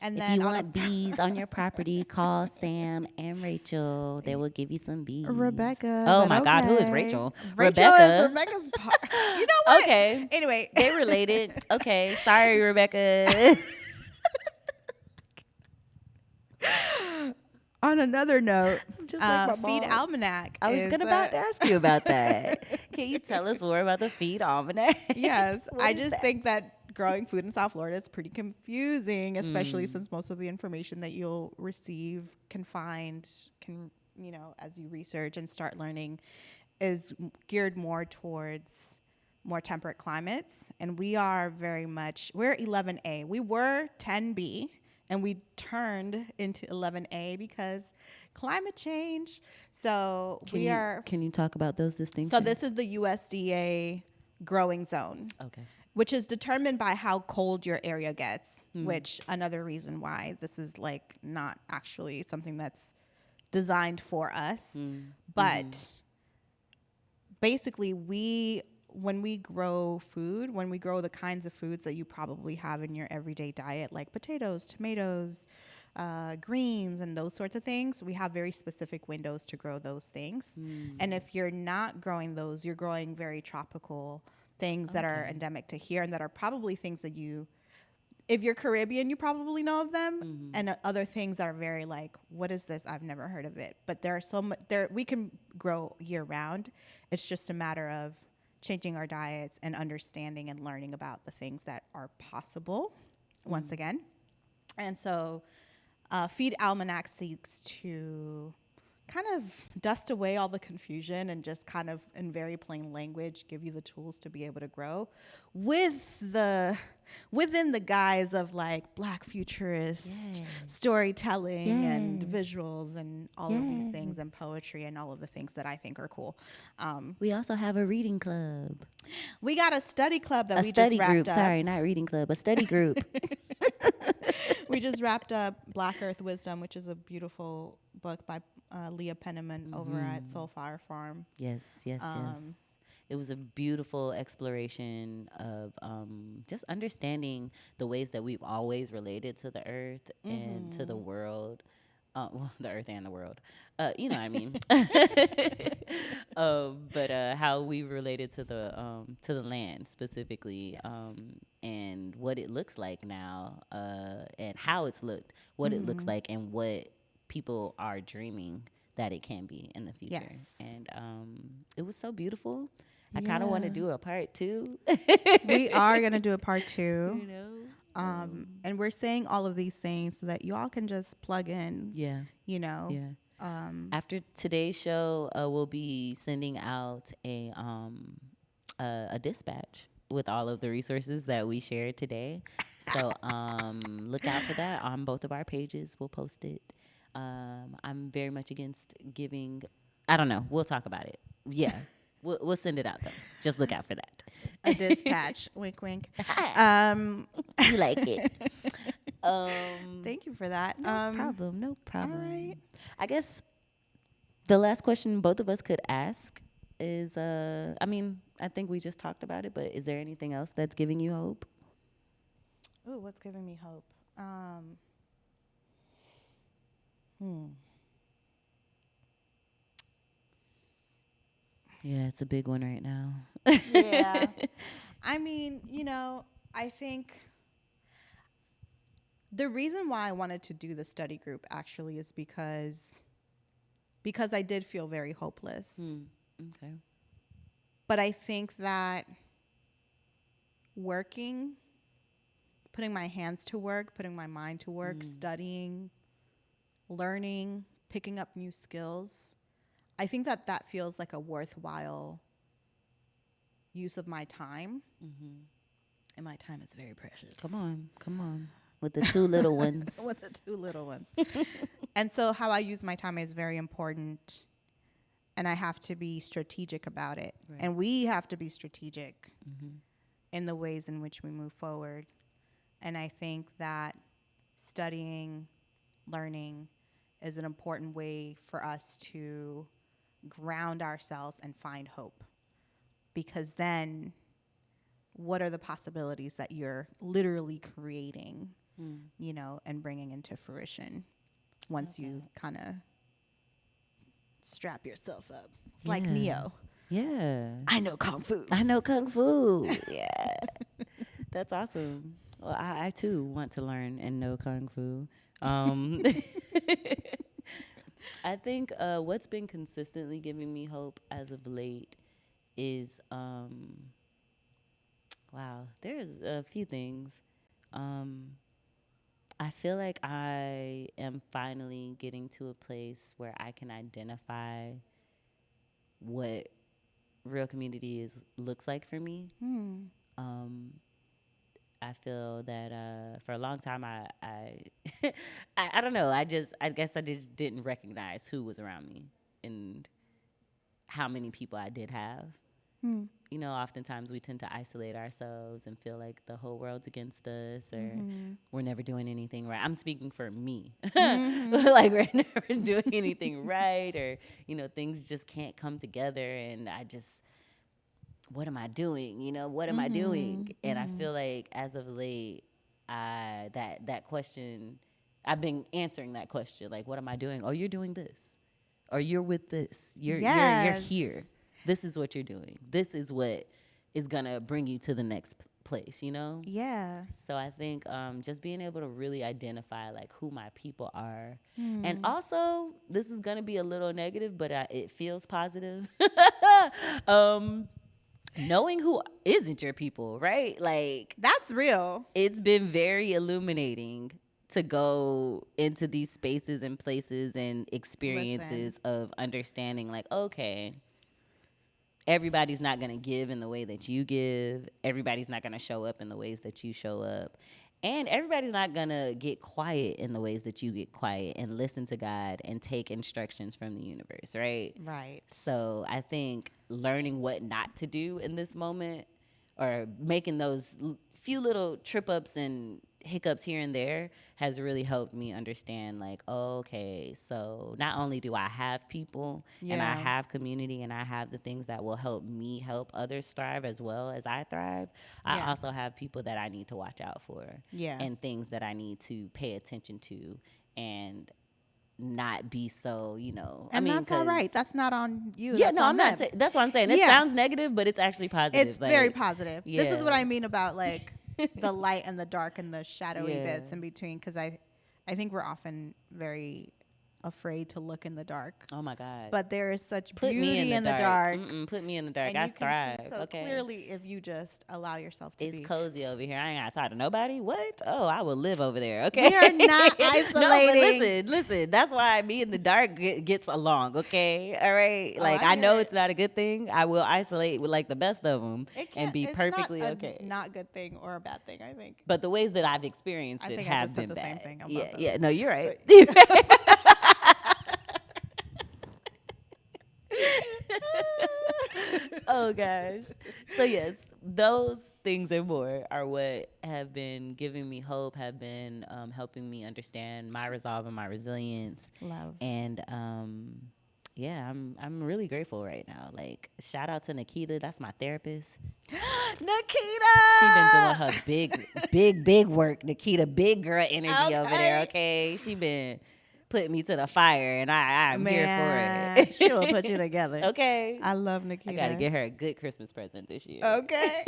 Speaker 1: And
Speaker 2: if
Speaker 1: then
Speaker 2: you want bees on your property, call Sam and Rachel. They will give you some bees.
Speaker 1: Rebecca.
Speaker 2: Oh
Speaker 1: but
Speaker 2: my God, who is
Speaker 1: okay.
Speaker 2: Rachel?
Speaker 1: Rachel is Rebecca's part. You know what?
Speaker 2: Okay.
Speaker 1: Anyway,
Speaker 2: They related. Okay, sorry, Rebecca.
Speaker 1: on another note,
Speaker 2: Just like my
Speaker 1: Feed
Speaker 2: mom.
Speaker 1: Almanac.
Speaker 2: I was about to ask you about that. Can you tell us more about the Feed Almanac?
Speaker 1: Yes,
Speaker 2: What
Speaker 1: I
Speaker 2: is
Speaker 1: just
Speaker 2: that?
Speaker 1: think that growing food in South Florida is pretty confusing, especially since most of the information that you'll receive as you research and start learning is geared more towards more temperate climates. And we are we're 11A. We were 10B and we turned into 11A because climate change. So
Speaker 2: Can you talk about those distinctions?
Speaker 1: So this is the USDA growing zone.
Speaker 2: Okay.
Speaker 1: Which is determined by how cold your area gets, which another reason why this is like not actually something that's designed for us. But basically when we grow the kinds of foods that you probably have in your everyday diet, like potatoes, tomatoes, greens, and those sorts of things, we have very specific windows to grow those things. And if you're not growing those, you're growing very tropical things that are endemic to here, and that are probably things that if you're Caribbean, you probably know of them, and other things that are very like, what is this? I've never heard of it. But there are we can grow year round. It's just a matter of changing our diets and understanding and learning about the things that are possible once again. And so Feed Almanac seeks to kind of dust away all the confusion and just kind of in very plain language give you the tools to be able to grow within the guise of like Black futurist storytelling and visuals and all of these things and poetry and all of the things that I think are cool.
Speaker 2: We also have a reading club.
Speaker 1: We got a study club that
Speaker 2: A
Speaker 1: we
Speaker 2: study
Speaker 1: just wrapped
Speaker 2: group.
Speaker 1: up.
Speaker 2: Sorry, not reading club. A study group.
Speaker 1: We just wrapped up Black Earth Wisdom, which is a beautiful book by Leah Penniman over at Soulfire Farm.
Speaker 2: Yes. It was a beautiful exploration of just understanding the ways that we've always related to the earth and to the world. Well, the earth and the world. You know what I mean? But how we related to the land specifically, and what it looks like now, and how it's looked, what it looks like, and what people are dreaming that it can be in the future.
Speaker 1: Yes.
Speaker 2: And it was so beautiful. I kind of want to do a part 2.
Speaker 1: We are going to do a part 2.
Speaker 2: You know?
Speaker 1: And we're saying all of these things so that you all can just plug in.
Speaker 2: Yeah.
Speaker 1: You know.
Speaker 2: Yeah. After today's show, we'll be sending out a dispatch with all of the resources that we shared today. So look out for that on both of our pages. We'll post it. I'm very much against giving. I don't know. We'll talk about it. Yeah. We'll send it out though. Just look out for that.
Speaker 1: A dispatch. Wink, wink.
Speaker 2: You like it.
Speaker 1: Thank you for that.
Speaker 2: No problem.
Speaker 1: All right.
Speaker 2: I guess the last question both of us could ask is, I think we just talked about it, but is there anything else that's giving you hope?
Speaker 1: Ooh, what's giving me hope?
Speaker 2: Yeah, it's a big one right now.
Speaker 1: Yeah. I mean, I think the reason why I wanted to do the study group actually is because I did feel very hopeless.
Speaker 2: Okay.
Speaker 1: But I think that putting my hands to work, putting my mind to work, studying, learning, picking up new skills, I think that feels like a worthwhile use of my time. And my time is very precious.
Speaker 2: Come on. With the 2 little ones.
Speaker 1: With the 2 little ones. And so how I use my time is very important. And I have to be strategic about it. Right. And we have to be strategic in the ways in which we move forward. And I think that studying, learning is an important way for us to ground ourselves and find hope. Because then what are the possibilities that you're literally creating, and bringing into fruition once you kind of strap yourself up? It's like Neo.
Speaker 2: Yeah.
Speaker 1: I know Kung Fu.
Speaker 2: Yeah. That's awesome. Well, I too want to learn and know Kung Fu. I think what's been consistently giving me hope as of late is, there's a few things. I feel like I am finally getting to a place where I can identify what real community looks like for me. I feel that for a long time I don't know. I guess I just didn't recognize who was around me and how many people I did have. Oftentimes we tend to isolate ourselves and feel like the whole world's against us or we're never doing anything right. I'm speaking for me. Like we're never doing anything right or, things just can't come together and what am I doing? What am I doing? And I feel like as of late, that question, I've been answering that question. Like, what am I doing? Oh, you're doing this. Or you're with this. You're here. This is what you're doing. This is what is going to bring you to the next place,
Speaker 1: Yeah.
Speaker 2: So I think just being able to really identify like who my people are. And also, this is going to be a little negative, but it feels positive. Knowing who isn't your people, right? Like
Speaker 1: that's real.
Speaker 2: It's been very illuminating to go into these spaces and places and experiences of understanding, like, okay, everybody's not going to give in the way that you give. Everybody's not going to show up in the ways that you show up. And everybody's not going to get quiet in the ways that you get quiet and listen to God and take instructions from the universe, right?
Speaker 1: Right.
Speaker 2: So I think learning what not to do in this moment, or making those few little trip ups and hiccups here and there, has really helped me understand, like, okay, so not only do I have people and I have community and I have the things that will help me help others thrive as well as I thrive, I also have people that I need to watch out for, and things that I need to pay attention to, and not be so,
Speaker 1: And that's all right. That's not on you.
Speaker 2: Yeah,
Speaker 1: that's
Speaker 2: no,
Speaker 1: on
Speaker 2: I'm not.
Speaker 1: them.
Speaker 2: That's what I'm saying. It sounds negative, but it's actually positive.
Speaker 1: It's very positive.
Speaker 2: Yeah.
Speaker 1: This is what I mean about like the light and the dark and the shadowy bits in between. Because I think we're often very afraid to look in the dark.
Speaker 2: Oh my God!
Speaker 1: But there is such
Speaker 2: Put
Speaker 1: beauty
Speaker 2: me
Speaker 1: in the dark.
Speaker 2: Put me in the dark.
Speaker 1: And
Speaker 2: I
Speaker 1: you can
Speaker 2: thrive.
Speaker 1: see so clearly if you just allow yourself to be.
Speaker 2: It's cozy over here. I ain't got to talk to nobody. What? Oh, I will live over there. Okay.
Speaker 1: We are not isolating.
Speaker 2: No, but listen. That's why me in the dark gets along. Okay. All right. Like, I know it's not a good thing. I will isolate with like the best of them and be perfectly okay.
Speaker 1: Not good thing or a bad thing, I think.
Speaker 2: But the ways that I've experienced it have been
Speaker 1: the
Speaker 2: bad.
Speaker 1: same thing on both of
Speaker 2: Yeah. No, you're right. Oh gosh. So yes, those things and more are what have been giving me hope, have been helping me understand my resolve and my resilience.
Speaker 1: Love.
Speaker 2: And yeah, I'm really grateful right now. Like, shout out to Nikita, that's my therapist.
Speaker 1: Nikita!
Speaker 2: She been doing her big work. Nikita, big girl energy over there, okay? She been putting me to the fire, and I'm here for it.
Speaker 1: She will put you together.
Speaker 2: Okay.
Speaker 1: I love Nikita.
Speaker 2: I got to get her a good Christmas present this year.
Speaker 1: Okay.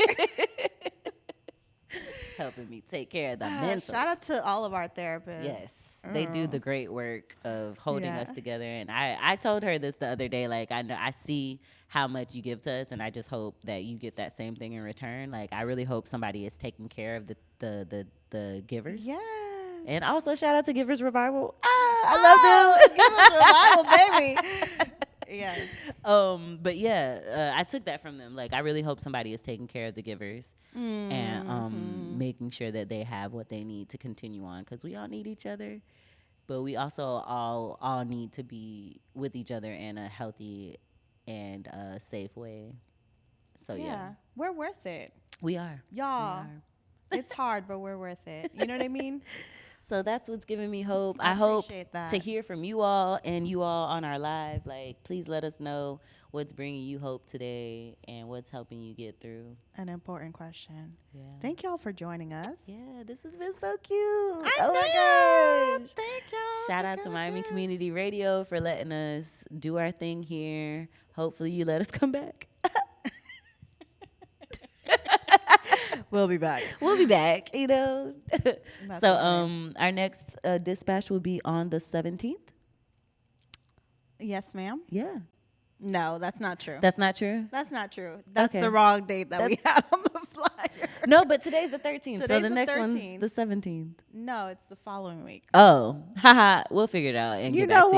Speaker 2: Helping me take care of the mental.
Speaker 1: Shout out to all of our therapists.
Speaker 2: Yes. They do the great work of holding us together. And I told her this the other day, like, I see how much you give to us, and I just hope that you get that same thing in return. Like, I really hope somebody is taking care of the givers.
Speaker 1: Yes.
Speaker 2: And also shout out to Givers Revival. I love
Speaker 1: them. Givers Revival, baby. Yes.
Speaker 2: But yeah, I took that from them. Like, I really hope somebody is taking care of the givers and making sure that they have what they need to continue on, because we all need each other, but we also all need to be with each other in a healthy and safe way. So yeah,
Speaker 1: we're worth it.
Speaker 2: We are.
Speaker 1: Y'all. It's hard, but we're worth it. You know what I mean?
Speaker 2: So that's what's giving me hope.
Speaker 1: I
Speaker 2: hope
Speaker 1: that.
Speaker 2: to hear from you all and you all on our live. Like, please let us know what's bringing you hope today and what's helping you get through.
Speaker 1: An important question.
Speaker 2: Yeah.
Speaker 1: Thank y'all for joining us.
Speaker 2: Yeah, this has been so cute.
Speaker 1: My gosh. Thank y'all.
Speaker 2: Shout out to Miami Community Radio for letting us do our thing here. Hopefully you let us come back.
Speaker 1: We'll be back.
Speaker 2: We'll be back, So our next dispatch will be on the 17th.
Speaker 1: Yes, ma'am.
Speaker 2: Yeah.
Speaker 1: No, that's not true.
Speaker 2: That's not true?
Speaker 1: That's not true. That's the wrong date that we had on the flyer.
Speaker 2: No, but today's the 13th. So
Speaker 1: Today's
Speaker 2: the
Speaker 1: the
Speaker 2: next
Speaker 1: 13th.
Speaker 2: one's the 17th.
Speaker 1: No, it's the following week.
Speaker 2: Oh, haha. We'll figure it out and
Speaker 1: You
Speaker 2: get back
Speaker 1: know
Speaker 2: to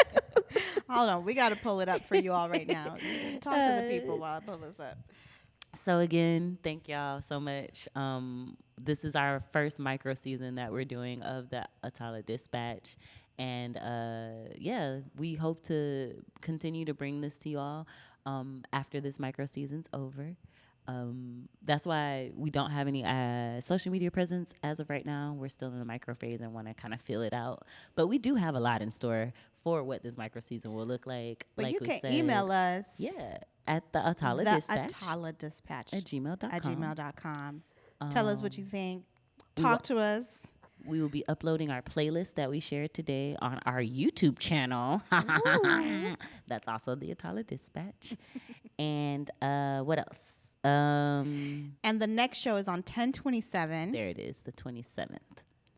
Speaker 2: y'all.
Speaker 1: Hold on. We got to pull it up for you all right now. Talk to the people while I pull this up.
Speaker 2: So again, thank y'all so much. This is our first micro season that we're doing of the Atala Dispatch. And yeah, we hope to continue to bring this to y'all after this micro season's over. That's why we don't have any social media presence as of right now. We're still in the micro phase and want to kind of feel it out. But we do have a lot in store for what this micro season will look like.
Speaker 1: But
Speaker 2: like
Speaker 1: you
Speaker 2: we
Speaker 1: can
Speaker 2: said,
Speaker 1: email us.
Speaker 2: Yeah, at the Atala Dispatch.
Speaker 1: Atala Dispatch.
Speaker 2: At gmail.com.
Speaker 1: At gmail.com. Tell us what you think.
Speaker 2: we
Speaker 1: Talk to us.
Speaker 2: We will be uploading our playlist that we shared today on our YouTube channel. That's also the Atala Dispatch. And what else?
Speaker 1: And the next show is on 10/27.
Speaker 2: There it is, the 27th.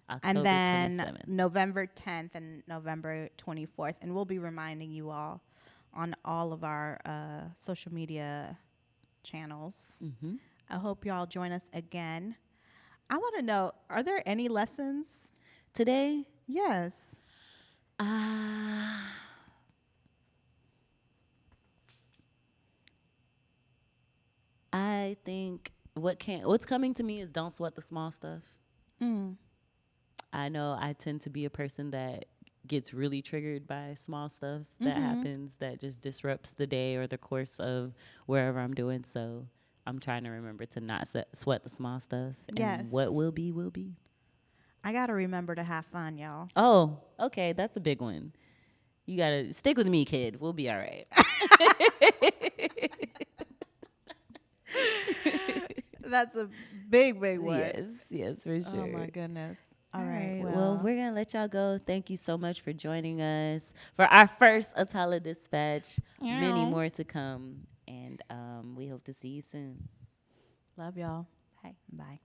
Speaker 2: October
Speaker 1: And then
Speaker 2: 27th.
Speaker 1: November 10th and November 24th. And we'll be reminding you all on all of our social media channels.
Speaker 2: Mm-hmm.
Speaker 1: I hope y'all join us again. I want to know, are there any lessons?
Speaker 2: Today,
Speaker 1: Yes.
Speaker 2: I think what's coming to me is don't sweat the small stuff. I know I tend to be a person that gets really triggered by small stuff that happens that just disrupts the day or the course of wherever I'm doing. So I'm trying to remember to not sweat the small stuff.
Speaker 1: Yes.
Speaker 2: And what will be, will be.
Speaker 1: I got to remember to have fun, y'all.
Speaker 2: Oh, okay. That's a big one. You got to stick with me, kid. We'll be all right.
Speaker 1: That's a big one.
Speaker 2: Yes, for sure.
Speaker 1: Oh, my goodness. All right.
Speaker 2: Well, we're going to let y'all go. Thank you so much for joining us for our first Atala Dispatch. Many more to come. And we hope to see you soon.
Speaker 1: Love y'all.
Speaker 2: Bye.
Speaker 1: Bye.